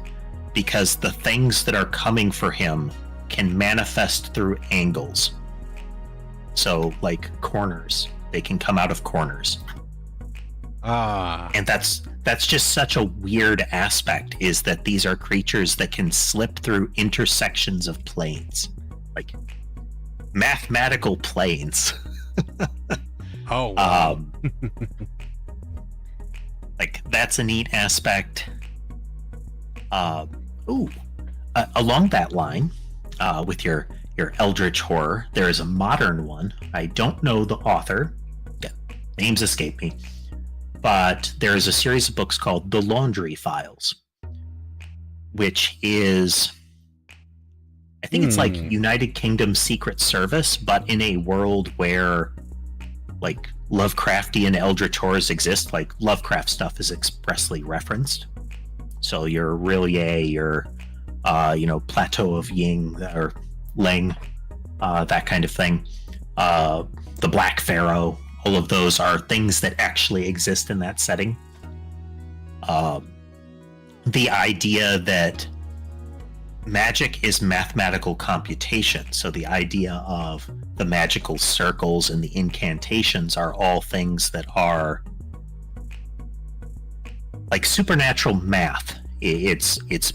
because the things that are coming for him can manifest through angles. So like corners, they can come out of corners. And that's just such a weird aspect, is that these are creatures that can slip through intersections of planes, like mathematical planes.
Oh, wow.
Like that's a neat aspect. Along that line, with your eldritch horror, there is a modern one. I don't know the author. Names escape me. But there is a series of books called The Laundry Files, which is, I think it's like United Kingdom Secret Service, but in a world where like Lovecraftian eldritch horrors exist. Like Lovecraft stuff is expressly referenced. So your Rillier, your Plateau of Ying or Ling, that kind of thing. The Black Pharaoh, all of those are things that actually exist in that setting. The idea that magic is mathematical computation, so the idea of the magical circles and the incantations are all things that are like supernatural math. It's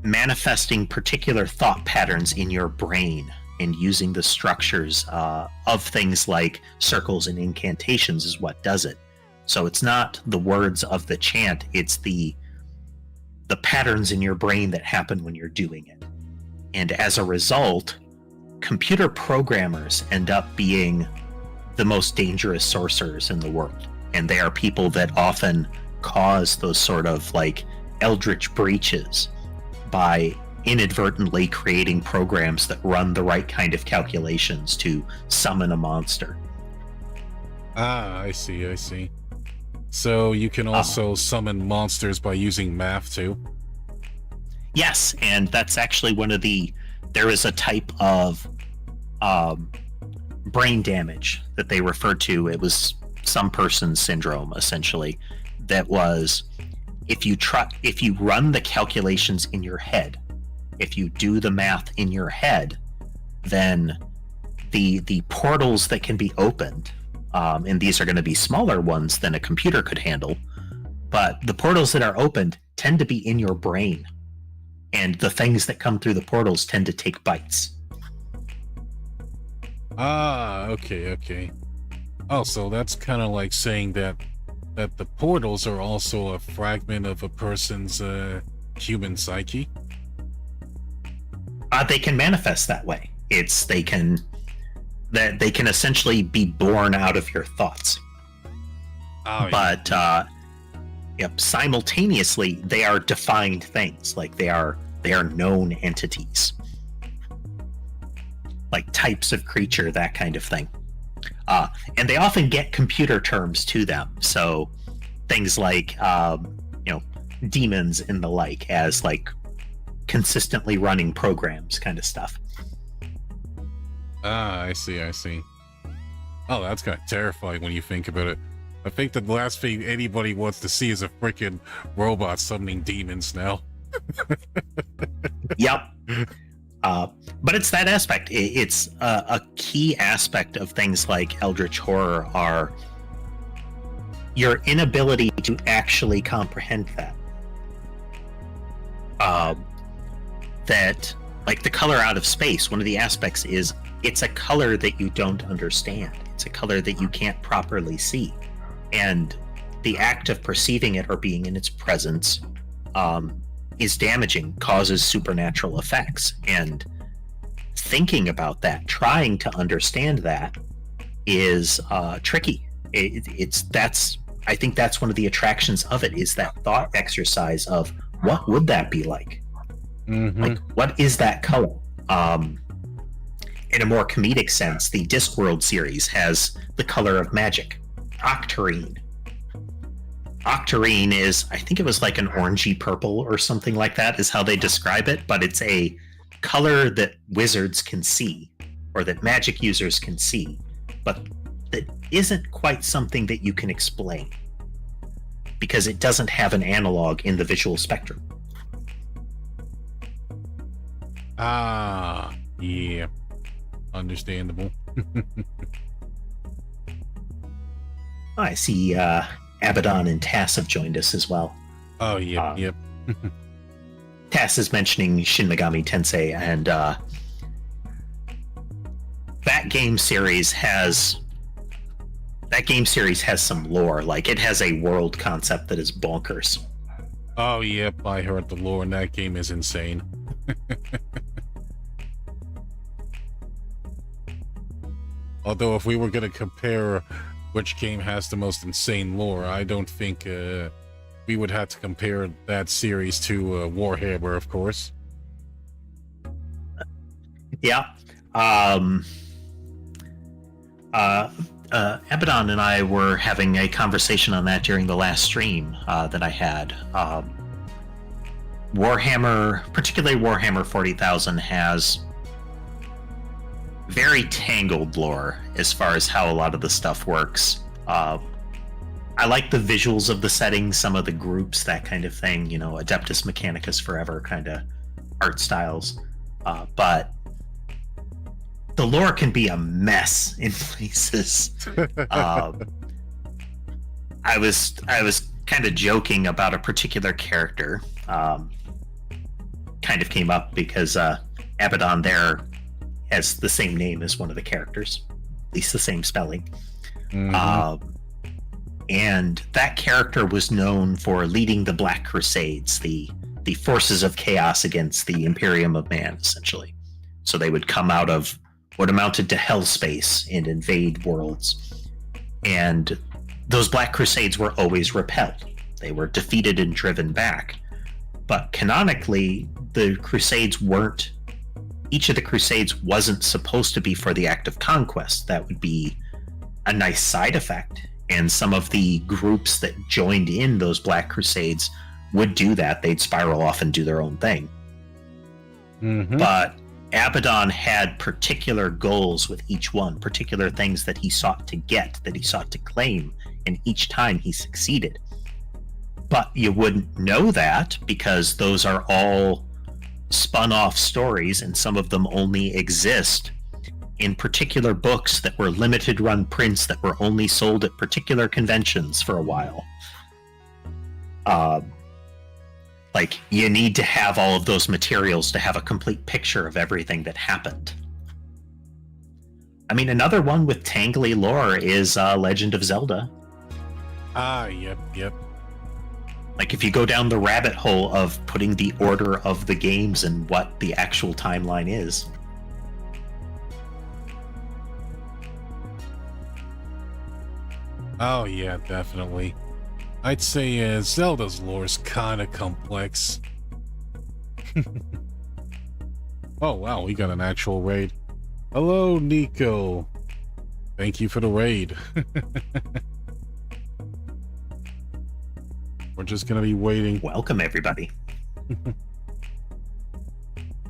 manifesting particular thought patterns in your brain and using the structures of things like circles and incantations is what does it. So it's not the words of the chant, it's the patterns in your brain that happen when you're doing it. And as a result, computer programmers end up being the most dangerous sorcerers in the world. And they are people that often cause those sort of like eldritch breaches by inadvertently creating programs that run the right kind of calculations to summon a monster.
I see. So you can also summon monsters by using math too?
Yes, and that's actually there is a type of brain damage that they refer to. It was some person's syndrome, essentially, that was if you run the calculations in your head, if you do the math in your head, then the portals that can be opened, and these are going to be smaller ones than a computer could handle, but the portals that are opened tend to be in your brain, and the things that come through the portals tend to take bites.
Okay. Oh, so that's kind of like saying that the portals are also a fragment of a person's human psyche?
They can manifest that way. They can essentially be born out of your thoughts.
Oh,
but simultaneously they are defined things. Like they are known entities, like types of creature, that kind of thing. And they often get computer terms to them. So things like demons and the like, as like consistently running programs kind of stuff.
I see. Oh, that's kind of terrifying when you think about it. I think the last thing anybody wants to see is a freaking robot summoning demons now.
Yep. But it's that aspect. It's a key aspect of things like Eldritch Horror are your inability to actually comprehend that. That, like the color out of space, one of the aspects is it's a color that you don't understand. It's a color that you can't properly see. And the act of perceiving it or being in its presence is damaging, causes supernatural effects. And thinking about that, trying to understand that is tricky. I think that's one of the attractions of it, is that thought exercise of what would that be like?
Mm-hmm.
Like, what is that color? In a more comedic sense, the Discworld series has the color of magic, octarine. Octarine is, I think it was like an orangey purple or something like that is how they describe it, but it's a color that wizards can see, or that magic users can see, but that isn't quite something that you can explain, because it doesn't have an analog in the visual spectrum.
Ah, yeah. Understandable.
I see Abaddon and Tass have joined us as well.
Oh, yep.
Tass is mentioning Shin Megami Tensei, and that game series has some lore. Like, it has a world concept that is bonkers.
Oh, yep, I heard the lore in that game is insane. Although, if we were going to compare which game has the most insane lore, I don't think we would have to compare that series to Warhammer, of course.
Yeah. Abaddon and I were having a conversation on that during the last stream that I had. Warhammer, particularly Warhammer 40,000, has very tangled lore as far as how a lot of the stuff works. I like the visuals of the setting, some of the groups, that kind of thing, Adeptus Mechanicus Forever kind of art styles. But the lore can be a mess in places. I was kind of joking about a particular character. Kind of came up because Abaddon there has the same name as one of the characters, at least the same spelling. Mm-hmm. And that character was known for leading the Black Crusades, the forces of chaos against the Imperium of Man, essentially. So they would come out of what amounted to hell space and invade worlds. And those Black Crusades were always repelled. They were defeated and driven back. But canonically, the Crusades weren't... Each of the Crusades wasn't supposed to be for the act of conquest. That would be a nice side effect. And some of the groups that joined in those Black Crusades would do that. They'd spiral off and do their own thing. Mm-hmm. But Abaddon had particular goals with each one, particular things that he sought to get, that he sought to claim, and each time he succeeded. But you wouldn't know that because those are all spun off stories, and some of them only exist in particular books that were limited run prints that were only sold at particular conventions for a while. Like, you need to have all of those materials to have a complete picture of everything that happened. I mean, another one with tangly lore is Legend of Zelda.
Yep.
Like if you go down the rabbit hole of putting the order of the games and what the actual timeline is.
Oh yeah, definitely. I'd say Zelda's lore is kind of complex. Oh wow, we got an actual raid. Hello, Nico. Thank you for the raid. We're just gonna be waiting.
Welcome, everybody.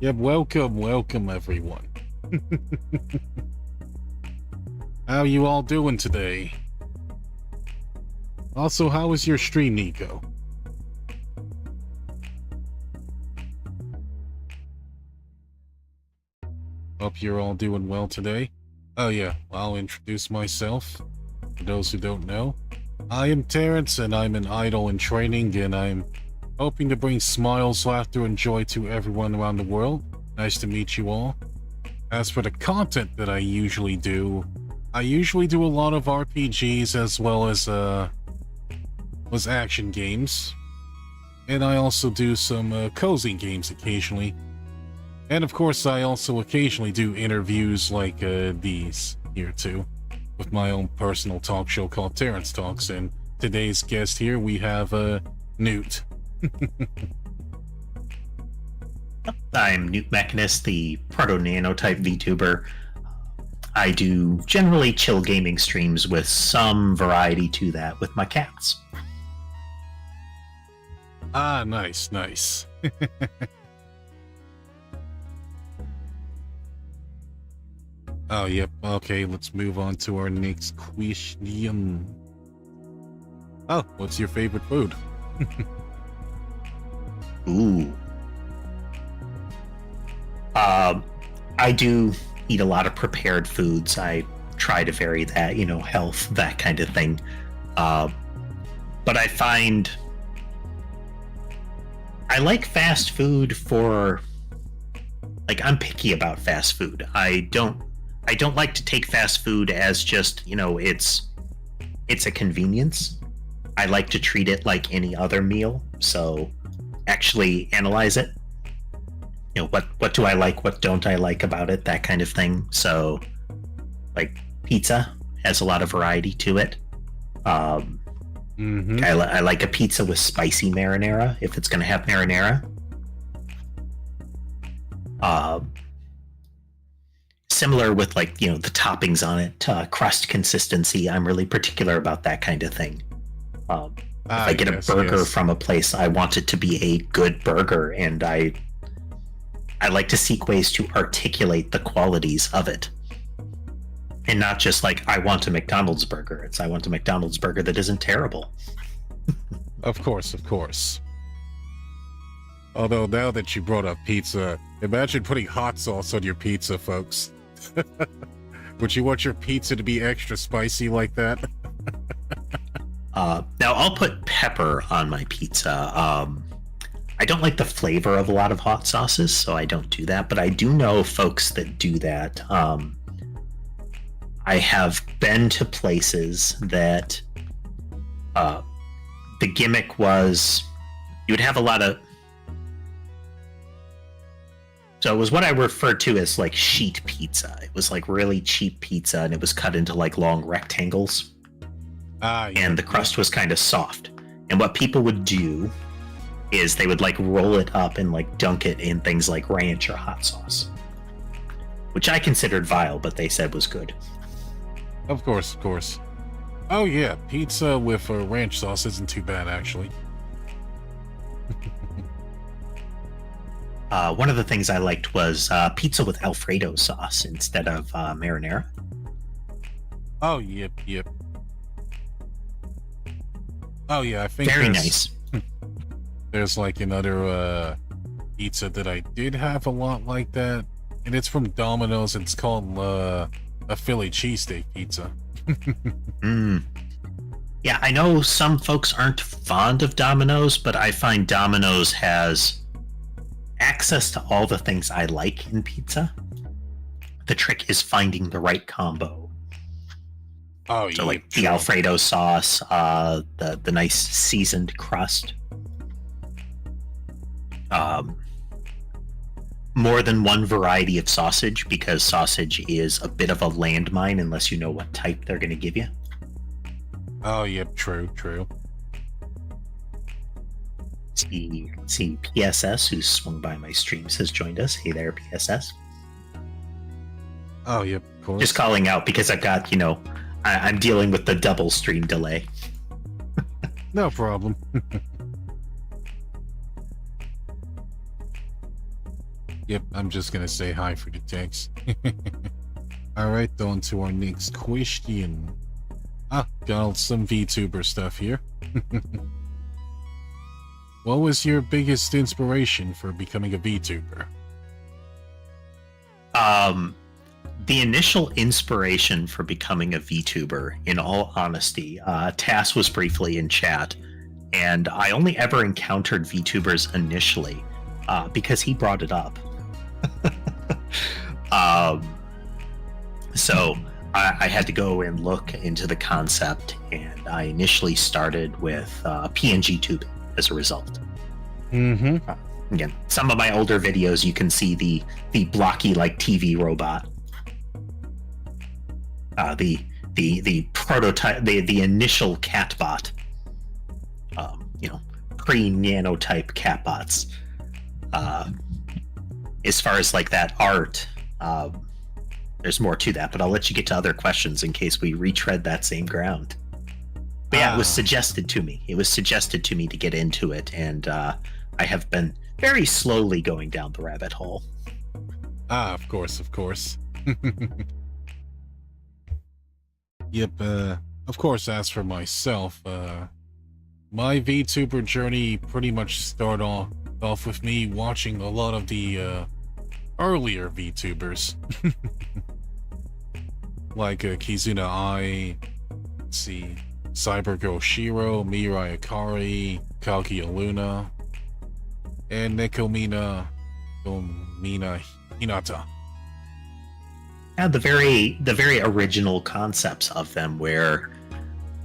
Yep, welcome everyone. How you all doing today? Also, how was your stream, Nico? Hope you're all doing well today. Oh yeah, I'll introduce myself. For those who don't know, I am Terence, and I'm an idol in training, and I'm hoping to bring smiles, laughter, and joy to everyone around the world. Nice to meet you all. As for the content that I usually do a lot of RPGs as well as action games. And I also do some cozy games occasionally. And of course, I also occasionally do interviews like these here too, with my own personal talk show called Terence Talks. And today's guest here, we have Newt.
I'm Newt Machinist, the proto-nanotype VTuber. I do generally chill gaming streams with some variety to that with my cats.
Ah, nice. Oh, yep. Okay, let's move on to our next question. Oh, what's your favorite food?
Ooh. I do eat a lot of prepared foods. I try to vary that, health, that kind of thing. But I find I like fast food I'm picky about fast food. I don't like to take fast food as just, it's a convenience. I like to treat it like any other meal. So actually analyze it. What do I like? What don't I like about it? That kind of thing. So like pizza has a lot of variety to it. I like a pizza with spicy marinara if it's going to have marinara. Similar with the toppings on it, crust consistency. I'm really particular about that kind of thing. If I get a burger from a place, I want it to be a good burger, and I like to seek ways to articulate the qualities of it. And not just I want a McDonald's burger. I want a McDonald's burger that isn't terrible.
Of course. Although now that you brought up pizza, imagine putting hot sauce on your pizza, folks. Would you want your pizza to be extra spicy like that?
Now I'll put pepper on my pizza. I don't like the flavor of a lot of hot sauces, so I don't do that. But I do know folks that do that. I have been to places that the gimmick was you would have a lot of. So it was what I referred to as sheet pizza. It was really cheap pizza, and it was cut into long rectangles. And the crust was kind of soft. And what people would do is they would roll it up and dunk it in things like ranch or hot sauce, which I considered vile, but they said was good.
Of course. Oh yeah, pizza with ranch sauce isn't too bad, actually.
One of the things I liked was pizza with Alfredo sauce instead of marinara.
Oh, yep. Oh yeah, I think
very nice.
There's another pizza that I did have a lot like that, and it's from Domino's. It's called a Philly cheesesteak pizza.
Yeah, I know some folks aren't fond of Domino's, but I find Domino's has access to all the things I like in pizza. The trick is finding the right combo.
Oh,
so the Alfredo sauce, the nice seasoned crust. more than one variety of sausage, because sausage is a bit of a landmine unless you know what type they're going to give you.
Oh, yep, true.
Let's see, PSS, who's swung by my streams, has joined us. Hey there, PSS.
Oh, yep, of course.
Just calling out because I've got, I'm dealing with the double stream delay.
No problem. Yep, I'm just gonna say hi for the text. Alright, on to our next question. Got some VTuber stuff here. What was your biggest inspiration for becoming a VTuber?
The initial inspiration for becoming a VTuber, in all honesty, Tass was briefly in chat, and I only ever encountered VTubers initially because he brought it up. So I had to go and look into the concept, and I initially started with PNG tubing as a result. Again, some of my older videos, you can see the blocky like TV robot. The prototype, the initial Catbot, pre-nanotype Catbots. As far as like that art, there's more to that, but I'll let you get to other questions in case we retread that same ground. But yeah, it was suggested to me. It was suggested to me to get into it, and I have been very slowly going down the rabbit hole.
Of course. Yep, of course, as for myself, my VTuber journey pretty much started off with me watching a lot of the earlier VTubers. Like Kizuna Ai, let's see, Cybergirl Shiro, Mirai Akari, Kaguya Luna, and Nekomina Hinata.
Yeah, the very original concepts of them, where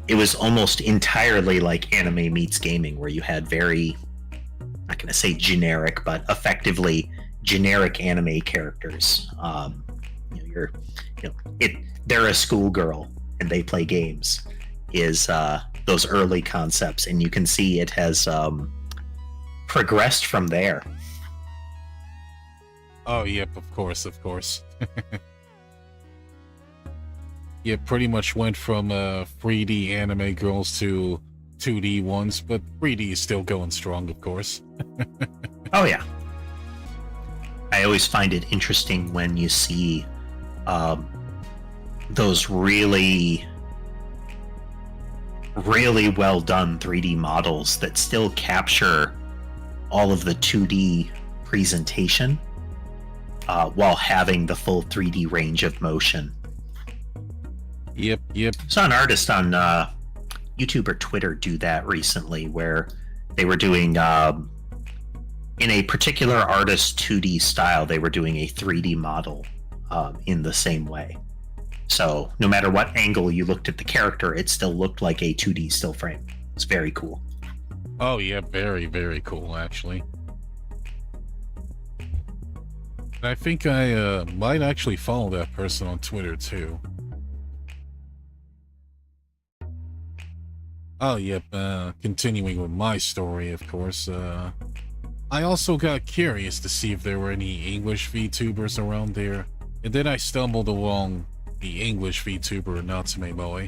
it was almost entirely like anime meets gaming, where you had very, I'm not going to say generic, but effectively generic anime characters. They're a schoolgirl and they play games. Is those early concepts, and you can see it has progressed from there.
Oh, yep, of course. Yeah, pretty much went from 3D anime girls to 2D ones, but 3D is still going strong, of course.
Oh, yeah. I always find it interesting when you see those really well done 3D models that still capture all of the 2D presentation while having the full 3D range of motion.
Yep.
Saw an artist on YouTube or Twitter do that recently, where they were doing in a particular artist's 2D style, they were doing a 3D model in the same way. So no matter what angle you looked at the character, it still looked like a 2D still frame. It's very cool.
Oh yeah, very, very cool, actually. I think I might actually follow that person on Twitter too. Oh, yep, continuing with my story, of course, I also got curious to see if there were any English VTubers around there, and then I stumbled along the English VTuber Natsume Moe,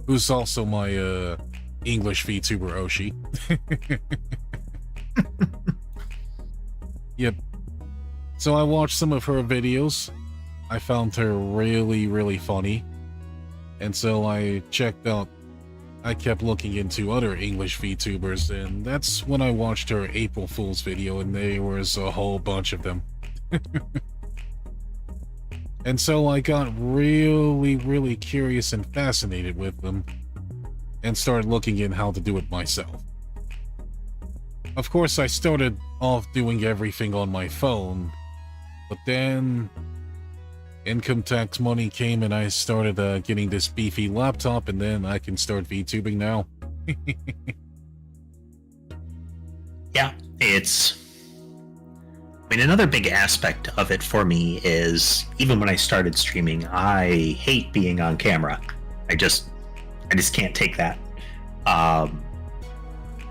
who's also my, English VTuber Oshi. Yep. So I watched some of her videos. I found her really, really funny, and so I kept looking into other English VTubers, and that's when I watched her April Fool's video, and there was a whole bunch of them. And so I got really, really curious and fascinated with them, and started looking in how to do it myself. Of course, I started off doing everything on my phone, but then income tax money came and I started getting this beefy laptop, and then I can start VTubing now.
Yeah, it's mean, another big aspect of it for me is even when I started streaming, I hate being on camera. I just can't take that.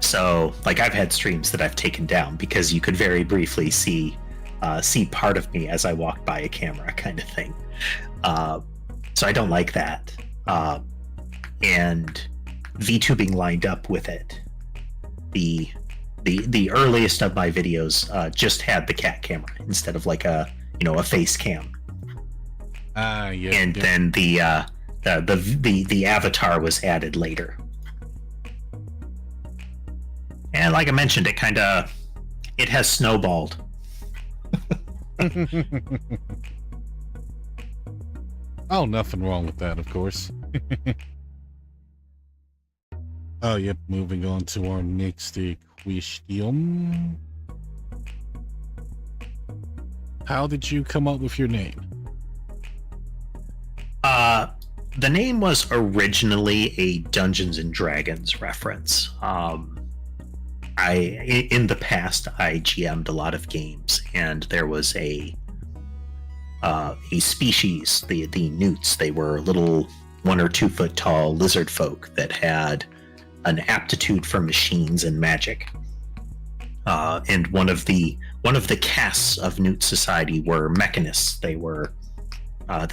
So like I've had streams that I've taken down because you could very briefly see part of me as I walked by a camera, kind of thing. So I don't like that. And VTubing lined up with it. The earliest of my videos just had the cat camera instead of like a face cam. Then the avatar was added later. And like I mentioned, it has snowballed.
Oh, nothing wrong with that, of course. Oh, yep, moving on to our next question. How did you come up with your name?
The name was originally a Dungeons and Dragons reference. In the past, I GM'd a lot of games, and there was a species, the Newts. They were little 1 or 2 foot tall lizard folk that had an aptitude for machines and magic. And one of the castes of Newt society were mechanists. They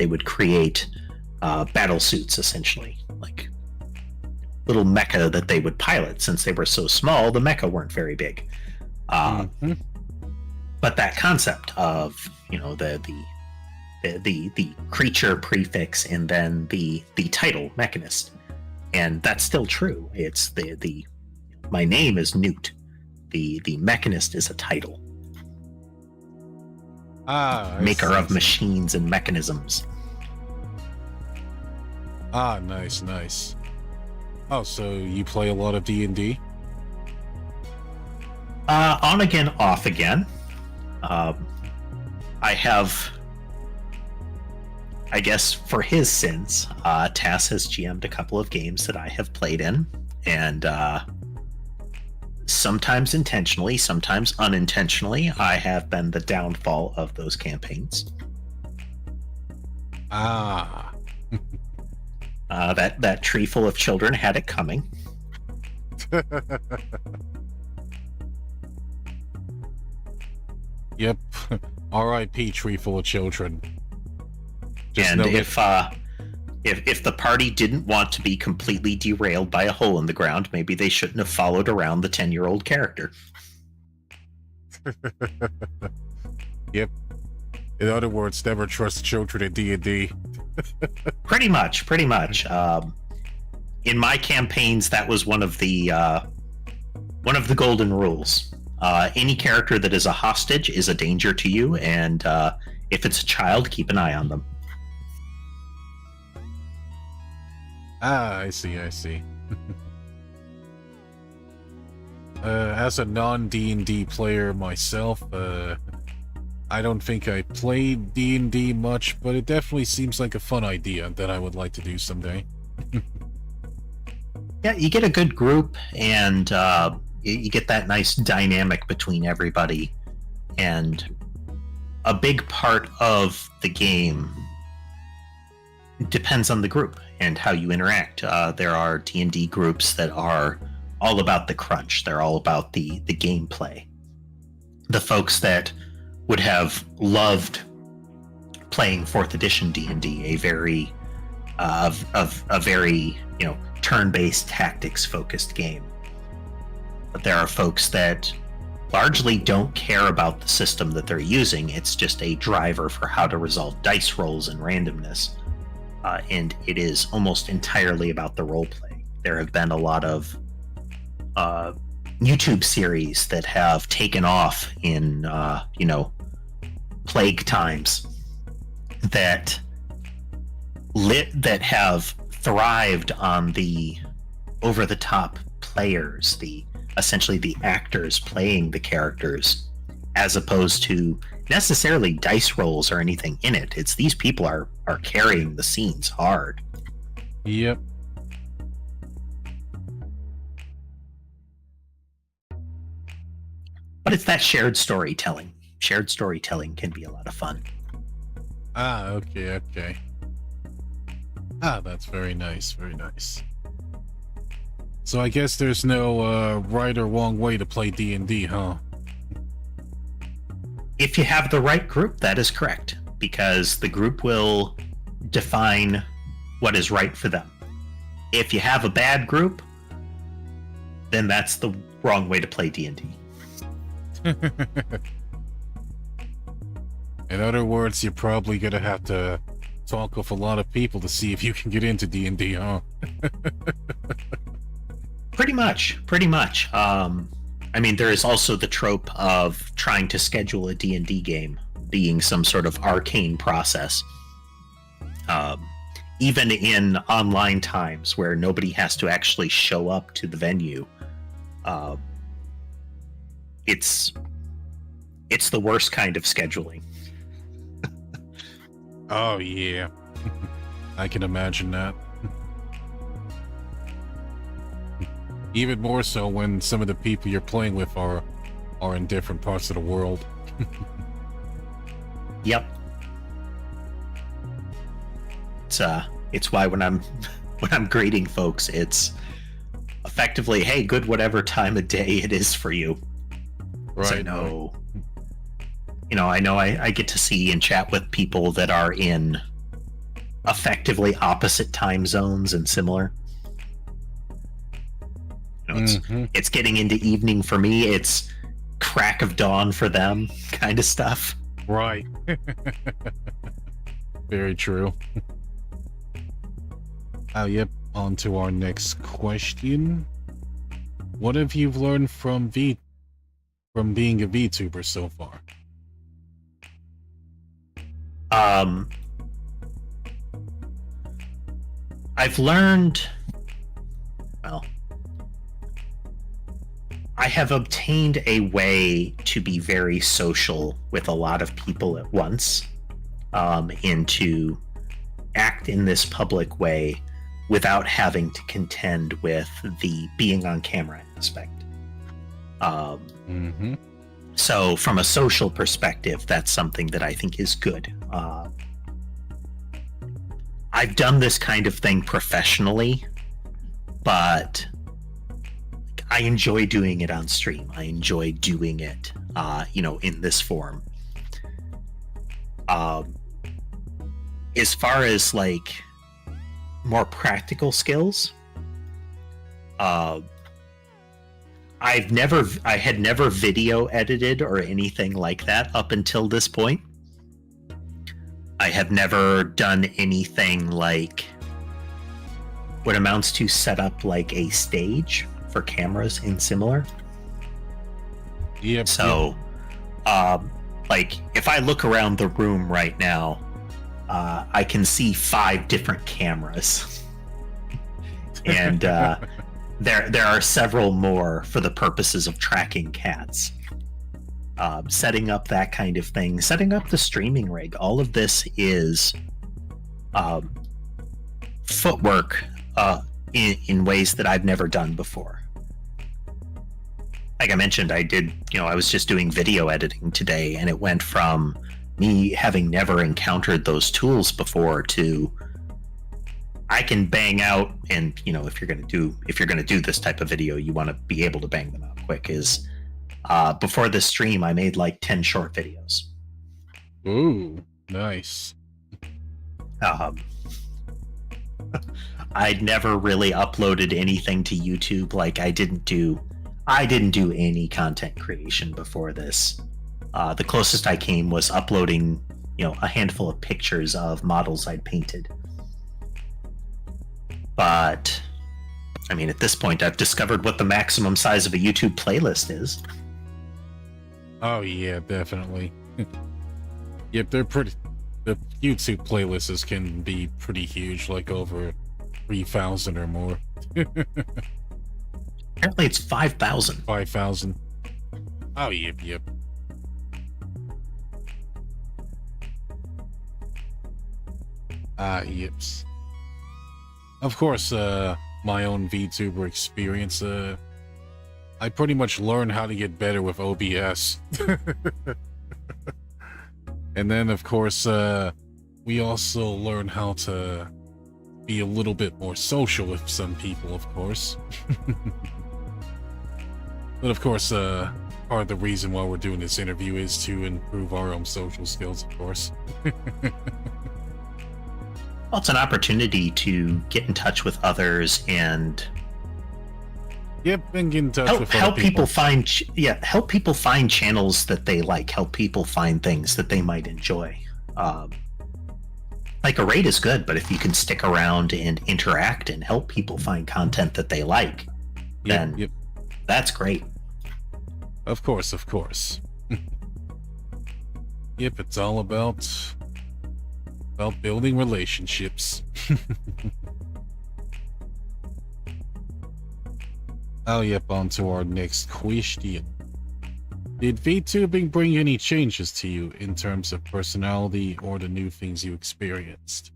would create battle suits, essentially, like little mecha that they would pilot. Since they were so small, the mecha weren't very big. But that concept of the creature prefix and then the title mechanist, and that's still true. It's my name is Newt. The mechanist is a title. Maker of machines and mechanisms.
Nice. Oh, so you play a lot of D&D?
On again, off again. I have, I guess, for his sins, Tass has GM'd a couple of games that I have played in, and sometimes intentionally, sometimes unintentionally, I have been the downfall of those campaigns. That tree full of children had it coming.
Yep. R.I.P. tree full of children.
And if the party didn't want to be completely derailed by a hole in the ground, maybe they shouldn't have followed around the 10-year-old character.
Yep. In other words, never trust children in D&D.
Pretty much. In my campaigns, that was one of the golden rules. Any character that is a hostage is a danger to you, and if it's a child, keep an eye on them.
I see. As a non-D&D player myself, I don't think I played D&D much, but it definitely seems like a fun idea that I would like to do someday.
Yeah, you get a good group, and you get that nice dynamic between everybody. And a big part of the game depends on the group and how you interact. There are D&D groups that are all about the crunch. They're all about the gameplay. The folks that would have loved playing 4th edition D&D, a very turn-based tactics-focused game. But there are folks that largely don't care about the system that they're using. It's just a driver for how to resolve dice rolls and randomness. And it is almost entirely about the roleplay. There have been a lot of YouTube series that have taken off in, plague times that have thrived on the over-the-top players, essentially the actors playing the characters, as opposed to necessarily dice rolls or anything in it. It's these people are carrying the scenes hard.
Yep.
But it's that shared storytelling. shared storytelling can be a lot of fun.
Ah, okay. Ah, that's very nice, very nice. So I guess there's no right or wrong way to play D&D, huh?
If you have the right group, that is correct, because the group will define what is right for them. If you have a bad group, then that's the wrong way to play D&D.
In other words, you're probably gonna have to talk with a lot of people to see if you can get into D&D, huh?
Pretty much. I mean, there is also the trope of trying to schedule a D&D game being some sort of arcane process. Even in online times where nobody has to actually show up to the venue, it's the worst kind of scheduling.
Oh, yeah. I can imagine that. Even more so when some of the people you're playing with are in different parts of the world.
Yep. It's why when I'm greeting folks, it's effectively, hey, good whatever time of day it is for you.
Right.
So I know I get to see and chat with people that are in effectively opposite time zones and similar. It's getting into evening for me. It's crack of dawn for them, kind of stuff.
Right. Very true. Oh, yep. On to our next question. What have you learned from being a Vtuber so far?
I've learned. Well, I have obtained a way to be very social with a lot of people at once, and to act in this public way without having to contend with the being on camera aspect. So from a social perspective, that's something that I think is good. I've done this kind of thing professionally, but I enjoy doing it on stream. I enjoy doing it, in this form. As far as like more practical skills, I had never video edited or anything like that up until this point. I have never done anything like what amounts to set up like a stage for cameras in similar.
Yep.
So, like if I look around the room right now, I can see 5 different cameras, and there are several more for the purposes of tracking cats. Setting up that kind of thing, setting up the streaming rig, all of this is footwork in ways that I've never done before. Like I mentioned, I was just doing video editing today, and it went from me having never encountered those tools before to I can bang out, and if you're gonna do this type of video, you want to be able to bang them out quick. Before this stream, I made like 10 short videos.
Ooh, nice.
I'd never really uploaded anything to YouTube. Like I didn't do any content creation before this. The closest I came was uploading, a handful of pictures of models I'd painted. But I mean, at this point, I've discovered what the maximum size of a YouTube playlist is.
Oh yeah, definitely. Yep, the YouTube playlists can be pretty huge, like over 3,000 or more.
Apparently it's 5,000.
5,000. Oh, yep. Yips. Of course, my own VTuber experience, I pretty much learned how to get better with OBS. And then, of course, we also learn how to be a little bit more social with some people, of course. But of course, part of the reason why we're doing this interview is to improve our own social skills, of course.
Well, it's an opportunity to get in touch with others and
Yep, and get in touch with
help
other
people find channels that they like, help people find things that they might enjoy. Like a raid is good, but if you can stick around and interact and help people find content that they like, then that's great.
Of course, of course. Yep, it's all about building relationships. Oh, yep, on to our next question. Did VTubing bring any changes to you in terms of personality or the new things you experienced?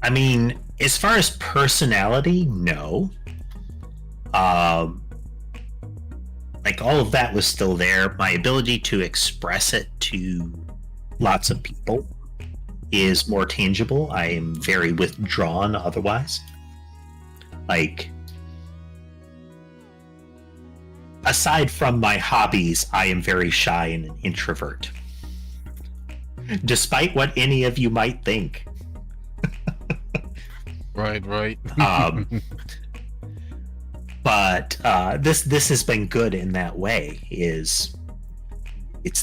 I mean, as far as personality, no. Like all of that was still there. My ability to express it to lots of people is more tangible. I am very withdrawn otherwise. Like, aside from my hobbies, I am very shy and an introvert. Despite what any of you might think.
Right.
But this has been good in that way. It's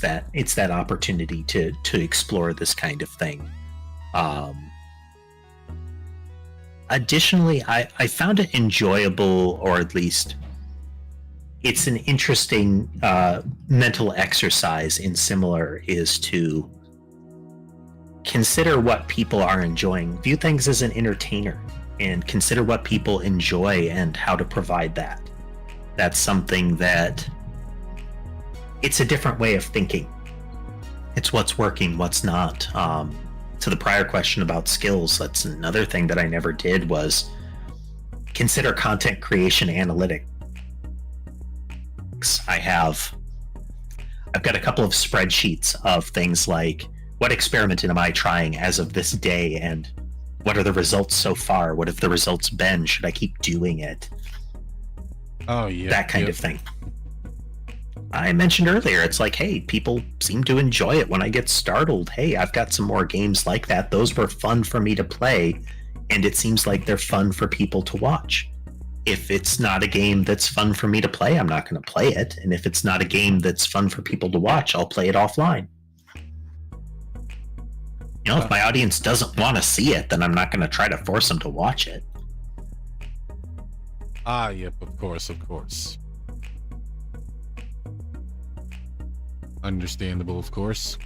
that opportunity to explore this kind of thing. Additionally, I found it enjoyable, or at least it's an interesting mental exercise in similar, is to consider what people are enjoying, view things as an entertainer, and consider what people enjoy and how to provide that. That's something that it's a different way of thinking. It's what's working, what's not. To the prior question about skills, that's another thing that I never did, was consider content creation analytics. I've got a couple of spreadsheets of things like, what experiment am I trying as of this day, and what are the results so far? What have the results been? Should I keep doing it?
Oh, yeah.
That kind of thing. I mentioned earlier, it's like, hey, people seem to enjoy it when I get startled. Hey, I've got some more games like that. Those were fun for me to play, and it seems like they're fun for people to watch. If it's not a game that's fun for me to play, I'm not going to play it. And if it's not a game that's fun for people to watch, I'll play it offline. You know, if my audience doesn't want to see it, then I'm not going to try to force them to watch it.
Yep, of course. Understandable, of course.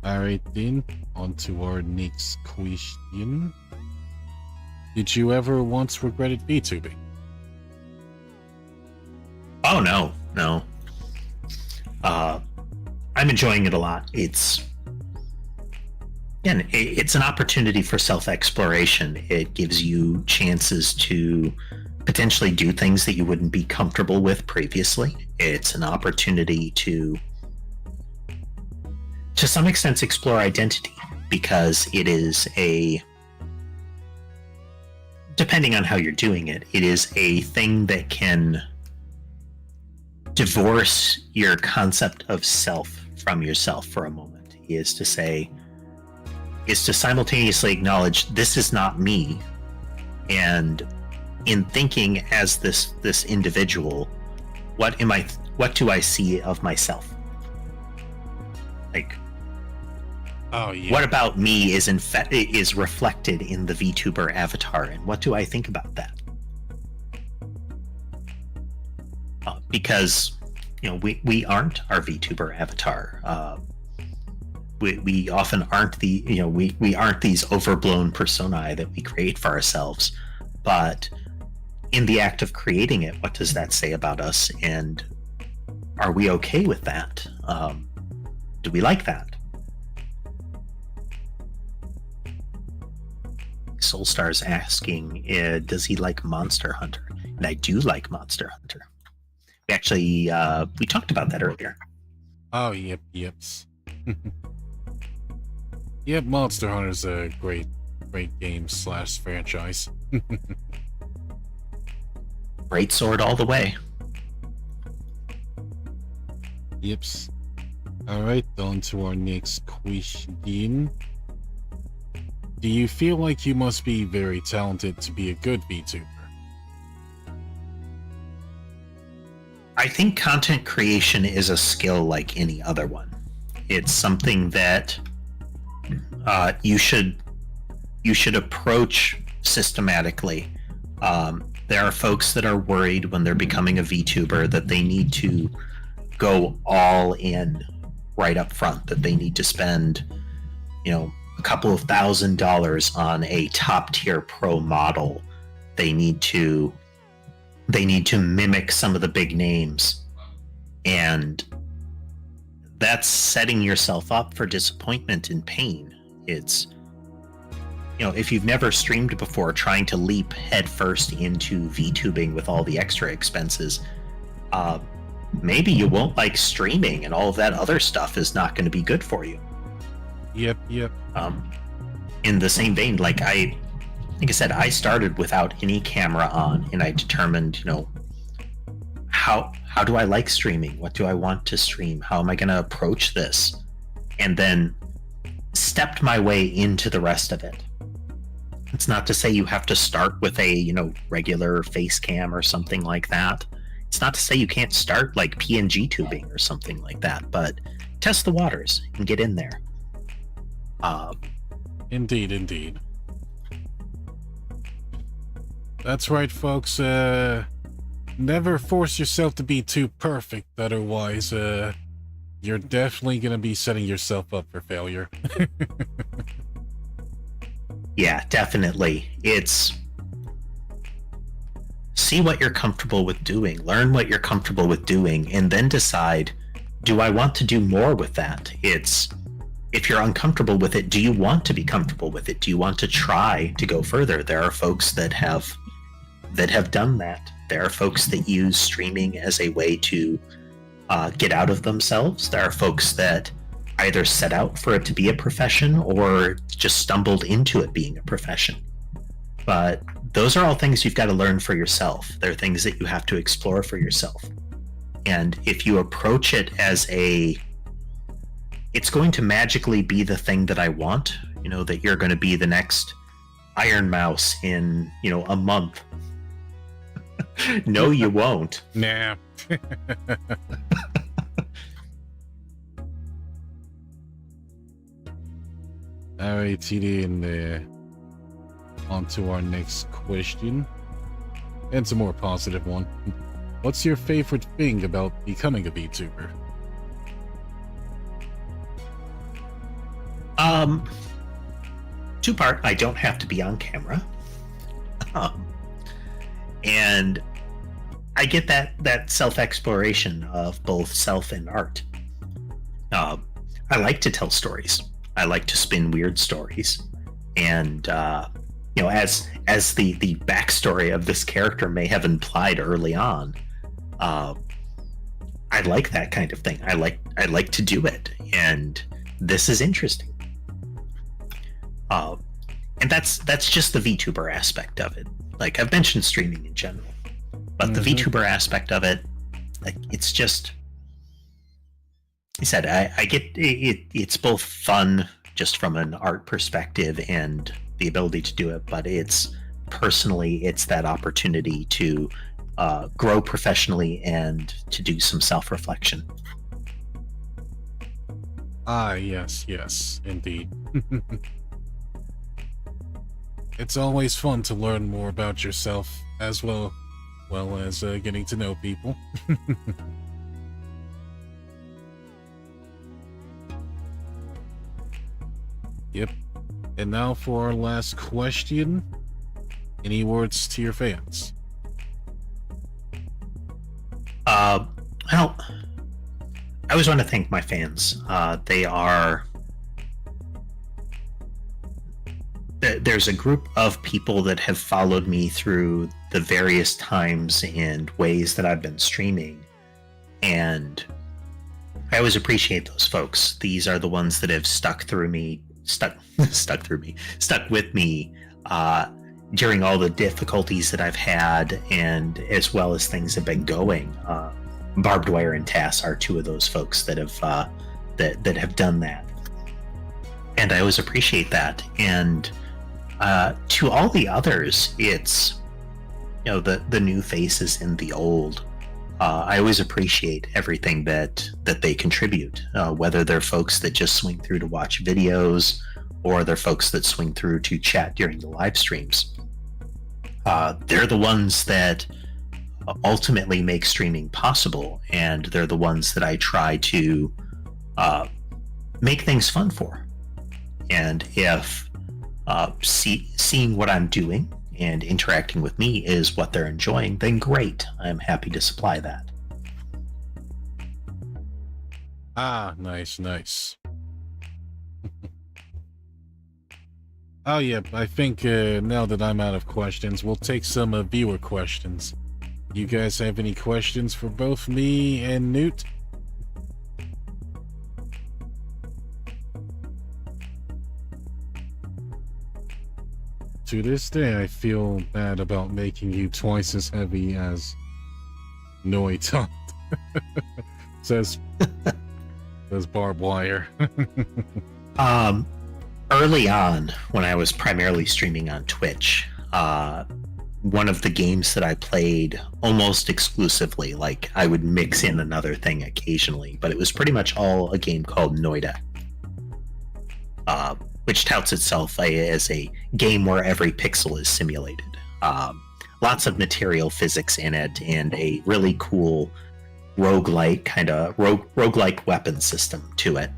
Alright then, on to our next question. Did you ever once regretted VTubing?
Oh, no. I'm enjoying it a lot. It's an opportunity for self-exploration. It gives you chances to potentially do things that you wouldn't be comfortable with previously. It's an opportunity to some extent, explore identity, because it is depending on how you're doing it, it is a thing that can divorce your concept of self from yourself for a moment. Is to simultaneously acknowledge, this is not me, and in thinking as this individual, what do I see of myself? Like,
oh yeah,
what about me is reflected in the VTuber avatar, and what do I think about that? Because we aren't our VTuber avatar. We often aren't we aren't these overblown personae that we create for ourselves, but in the act of creating it, what does that say about us, and are we okay with that? Do we like that? Soulstar's asking, does he like Monster Hunter? And I do like Monster Hunter. Actually, we talked about that earlier.
Oh, yeps. Yep, Monster Hunter's a great game / franchise.
Great sword all the way.
Yips. Alright, on to our next question. Do you feel like you must be very talented to be a good VTuber?
I think content creation is a skill like any other one. It's something that you should approach systematically. There are folks that are worried when they're becoming a VTuber that they need to go all in right up front, that they need to spend, a couple of $1,000s on a top tier pro model. They need to mimic some of the big names, and that's setting yourself up for disappointment and pain. It's, if you've never streamed before, trying to leap headfirst into VTubing with all the extra expenses, maybe you won't like streaming, and all of that other stuff is not going to be good for you.
Yep.
In the same vein, like I said, I started without any camera on, and I determined, how do I like streaming? What do I want to stream? How am I going to approach this? And then stepped my way into the rest of it. It's not to say you have to start with a, regular face cam or something like that. It's not to say you can't start like PNG tubing or something like that, but test the waters and get in there.
Indeed. That's right, folks. Never force yourself to be too perfect, otherwise, you're definitely gonna be setting yourself up for failure.
Yeah, definitely. It's see what you're comfortable with doing, learn what you're comfortable with doing, and then decide, do I want to do more with that? It's, if you're uncomfortable with it, do you want to be comfortable with it? Do you want to try to go further? There are folks that have done that. There are folks that use streaming as a way to get out of themselves. There are folks that either set out for it to be a profession or just stumbled into it being a profession. But those are all things you've got to learn for yourself. They're things that you have to explore for yourself. And if you approach it as it's going to magically be the thing that I want, that you're going to be the next Iron Mouse in, a month. No, you won't.
Nah. Alright, TD, and on to our next question. And it's a more positive one. What's your favorite thing about becoming a VTuber?
Two-part, I don't have to be on camera. And I get that self-exploration of both self and art. I like to tell stories. I like to spin weird stories. And, as the backstory of this character may have implied early on, I like that kind of thing. I like to do it. And this is interesting. And that's just the VTuber aspect of it. Like, I've mentioned streaming in general, but the VTuber aspect of it, like, it's just, I said, I get it. It's both fun just from an art perspective and the ability to do it, but it's that opportunity to grow professionally and to do some self-reflection.
Yes, indeed. It's always fun to learn more about yourself, as well as getting to know people. Yep. And now for our last question. Any words to your fans?
Well, I always want to thank my fans. They're there's a group of people that have followed me through the various times and ways that I've been streaming, and I always appreciate those folks. These are the ones that have stuck with me during all the difficulties that I've had, and as well as things have been going. Barbed Wire and Tass are two of those folks that have that have done that, and I always appreciate that. And to all the others, it's the new faces and the old. I always appreciate everything that they contribute, whether they're folks that just swing through to watch videos, or they're folks that swing through to chat during the live streams. They're the ones that ultimately make streaming possible, and they're the ones that I try to make things fun for. And if seeing what I'm doing and interacting with me is what they're enjoying, then great. I'm happy to supply that.
Nice. Oh, yeah, I think now that I'm out of questions, we'll take some viewer questions. You guys have any questions for both me and Newt? To this day, I feel bad about making you twice as heavy as Newt. says Barbed Wire.
Early on, when I was primarily streaming on Twitch, one of the games that I played almost exclusively, like I would mix in another thing occasionally, but it was pretty much all a game called Noida, which touts itself as a game where every pixel is simulated. Lots of material physics in it, and a really cool roguelike roguelike weapon system to it.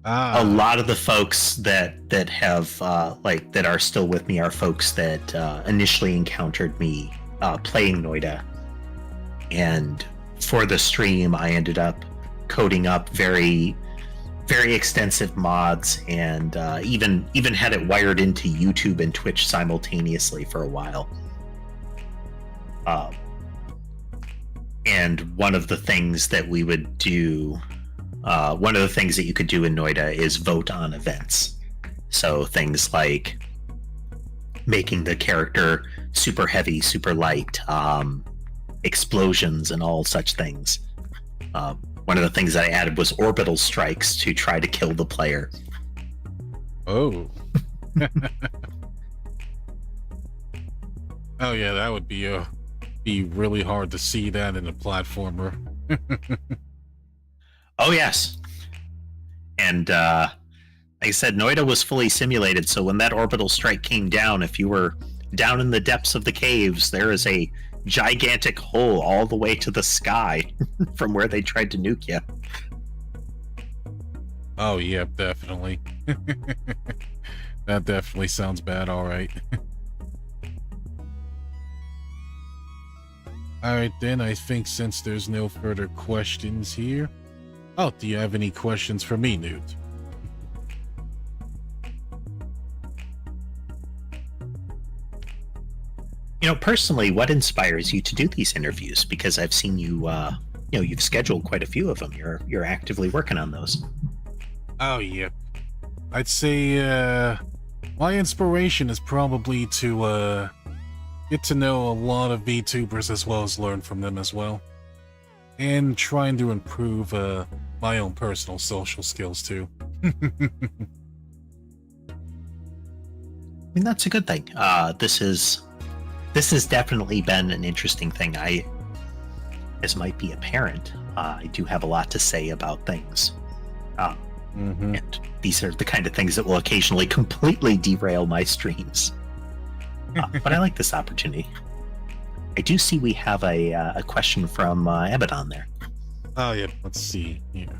A lot of the folks that have that are still with me are folks that initially encountered me playing Noida, and for the stream I ended up coding up very extensive mods, and even had it wired into YouTube and Twitch simultaneously for a while. And one of the things that we would do, one of the things that you could do in Noida is vote on events. So things like making the character super heavy, super light, explosions, and all such things. One of the things I added was orbital strikes to try to kill the player.
Oh. Oh yeah, that would be really hard to see that in a platformer.
Oh yes. And like I said, Noida was fully simulated, so when that orbital strike came down, if you were down in the depths of the caves, there is a gigantic hole all the way to the sky from where they tried to nuke you.
Oh, yeah, definitely. That definitely sounds bad, alright. Alright then, I think since there's no further questions here... Oh, do you have any questions for me, Newt?
Personally, what inspires you to do these interviews? Because I've seen you, you've scheduled quite a few of them. You're actively working on those.
Oh, yeah. I'd say, my inspiration is probably to, get to know a lot of VTubers as well as learn from them as well. And trying to improve, my own personal social skills, too.
I mean, that's a good thing. This has definitely been an interesting thing. As might be apparent, I do have a lot to say about things. And these are the kind of things that will occasionally completely derail my streams. But I like this opportunity. I do see we have a question from Abaddon there.
Oh, yeah, let's see here.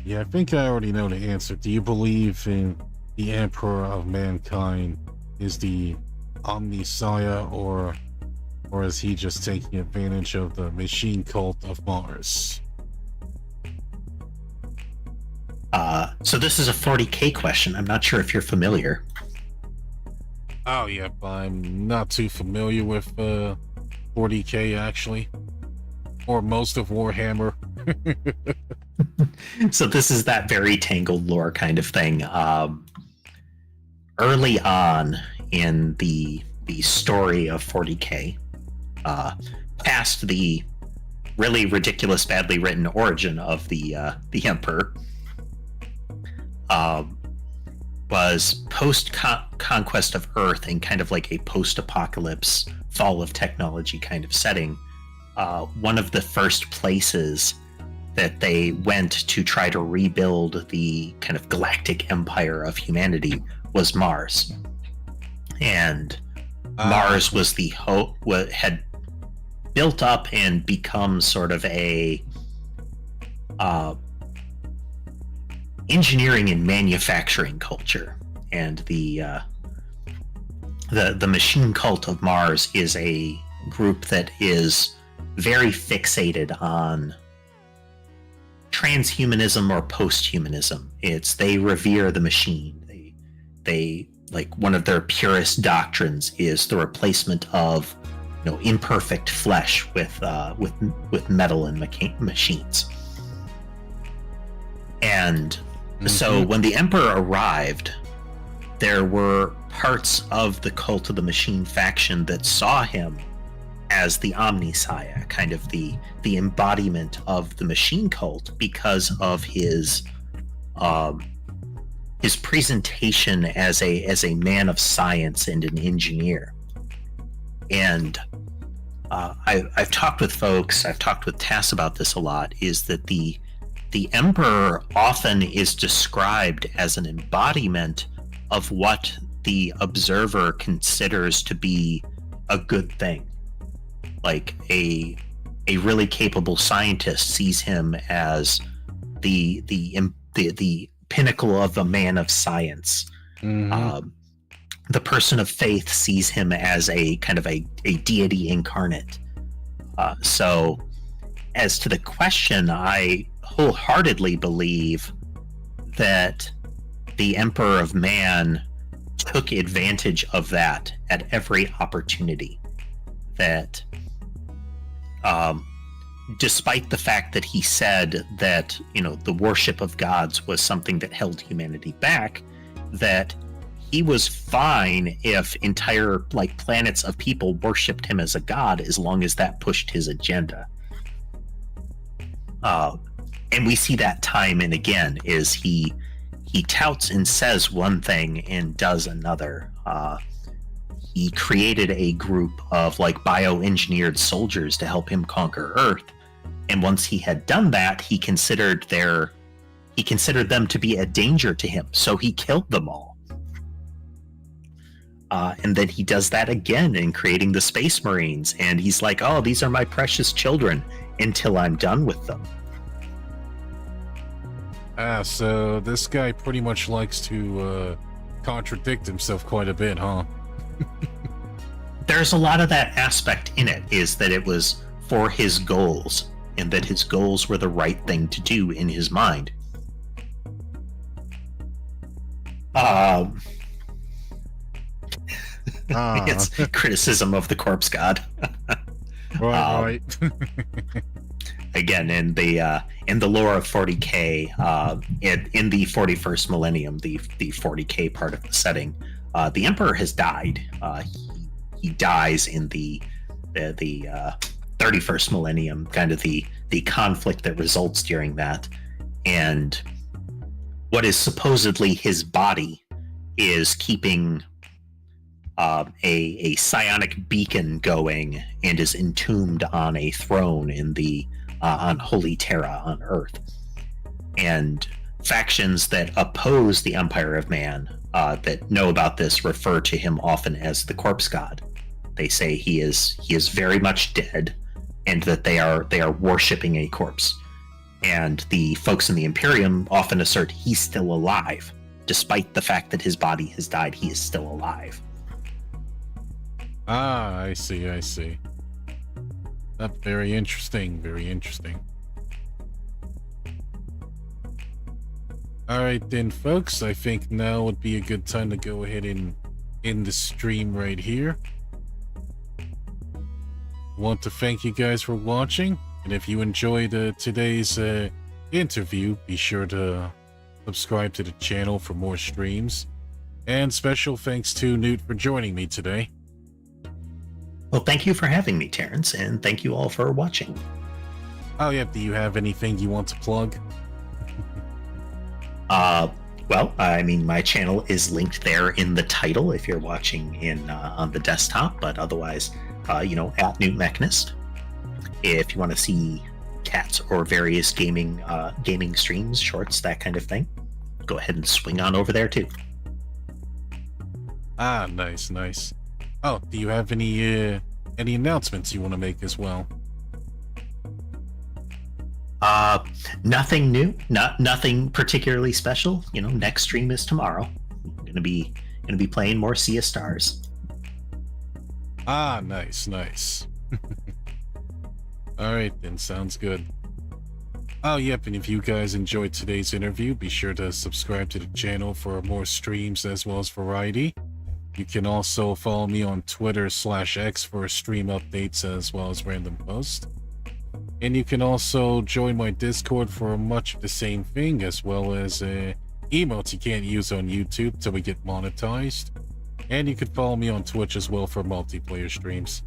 Yeah, I think I already know the answer. Do you believe in the Emperor of Mankind is the Omnisaya, or is he just taking advantage of the machine cult of Mars?
So this is a 40K question. I'm not sure if you're familiar.
Oh, yep, I'm not too familiar with 40K, actually. Or most of Warhammer.
So this is that very tangled lore kind of thing. Early on in the story of 40K, past the really ridiculous, badly written origin of the Emperor, was post-conquest of Earth and kind of like a post-apocalypse, fall of technology kind of setting. One of the first places that they went to try to rebuild the kind of galactic empire of humanity was Mars. And Mars was had built up and become sort of a engineering and manufacturing culture. And the machine cult of Mars is a group that is very fixated on transhumanism or posthumanism. They revere the machine. They like, one of their purest doctrines is the replacement of imperfect flesh with metal and machines. And so when the Emperor arrived, there were parts of the Cult of the Machine faction that saw him as the Omniscience, kind of the embodiment of the machine cult, because of his presentation as a man of science and an engineer. And I've talked with folks, I've talked with Tass about this a lot, is that the Emperor often is described as an embodiment of what the observer considers to be a good thing. Like a really capable scientist sees him as the pinnacle of a man of science.
Mm-hmm.
The person of faith sees him as a kind of a deity incarnate. So as to the question, I wholeheartedly believe that the Emperor of Man took advantage of that at every opportunity. That despite the fact that he said that the worship of gods was something that held humanity back, that he was fine if entire planets of people worshipped him as a god, as long as that pushed his agenda. And we see that time and again, is he touts and says one thing and does another. He created a group of bioengineered soldiers to help him conquer Earth, and once he had done that, he considered them to be a danger to him, so he killed them all. And then he does that again in creating the Space Marines, and he's like, "Oh, these are my precious children," until I'm done with them.
So this guy pretty much likes to contradict himself quite a bit, huh?
There's a lot of that aspect in it, is that it was for his goals, and that his goals were the right thing to do in his mind. It's criticism of the corpse god.
Right.
Again, in the lore of 40K, in the 41st millennium, the 40K part of the setting, the Emperor has died. He dies in the 31st millennium, kind of the conflict that results during that, and what is supposedly his body is keeping a psionic beacon going, and is entombed on a throne on Holy Terra on Earth. And factions that oppose the Empire of Man, that know about this, refer to him often as the corpse god. They say he is very much dead, and that they are worshipping a corpse. And the folks in the Imperium often assert he's still alive. Despite the fact that his body has died, he is still alive.
I see. That's very interesting. Alright then, folks, I think now would be a good time to go ahead and end the stream right here. Want to thank you guys for watching, and if you enjoyed today's interview, be sure to subscribe to the channel for more streams. And special thanks to Newt for joining me today.
Well, thank you for having me, Terence, and thank you all for watching.
Oh yeah, do you have anything you want to plug?
Well, I mean, my channel is linked there in the title if you're watching on the desktop, but otherwise, at Newt Mechanist. If you want to see cats or various gaming streams, shorts, that kind of thing, go ahead and swing on over there too.
Ah, nice. Oh, do you have any announcements you want to make as well?
Nothing new, nothing particularly special. Next stream is tomorrow. I'm gonna be playing more Sea of Stars.
Ah, nice. Alright then, sounds good. Oh yep, and if you guys enjoyed today's interview, be sure to subscribe to the channel for more streams as well as variety. You can also follow me on Twitter/X for stream updates as well as random posts. And you can also join my Discord for much of the same thing, as well as emotes you can't use on YouTube till we get monetized. And you can follow me on Twitch as well for multiplayer streams.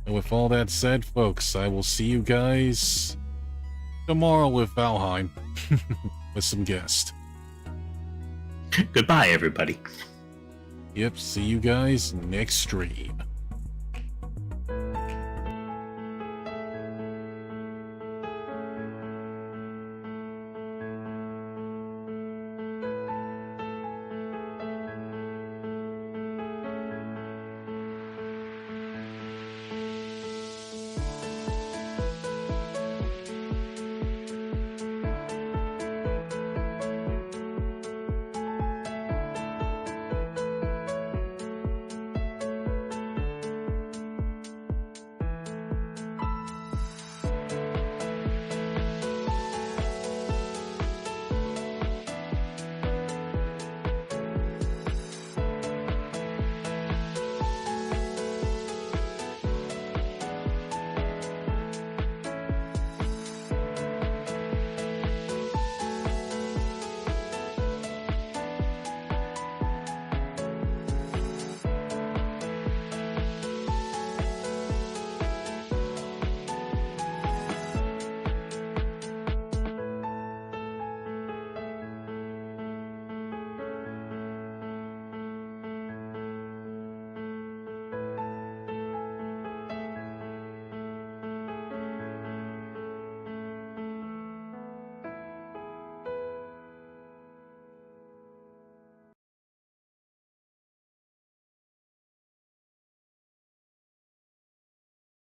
And with all that said, folks, I will see you guys tomorrow with Valheim, with some guests.
Goodbye, everybody.
Yep, see you guys next stream.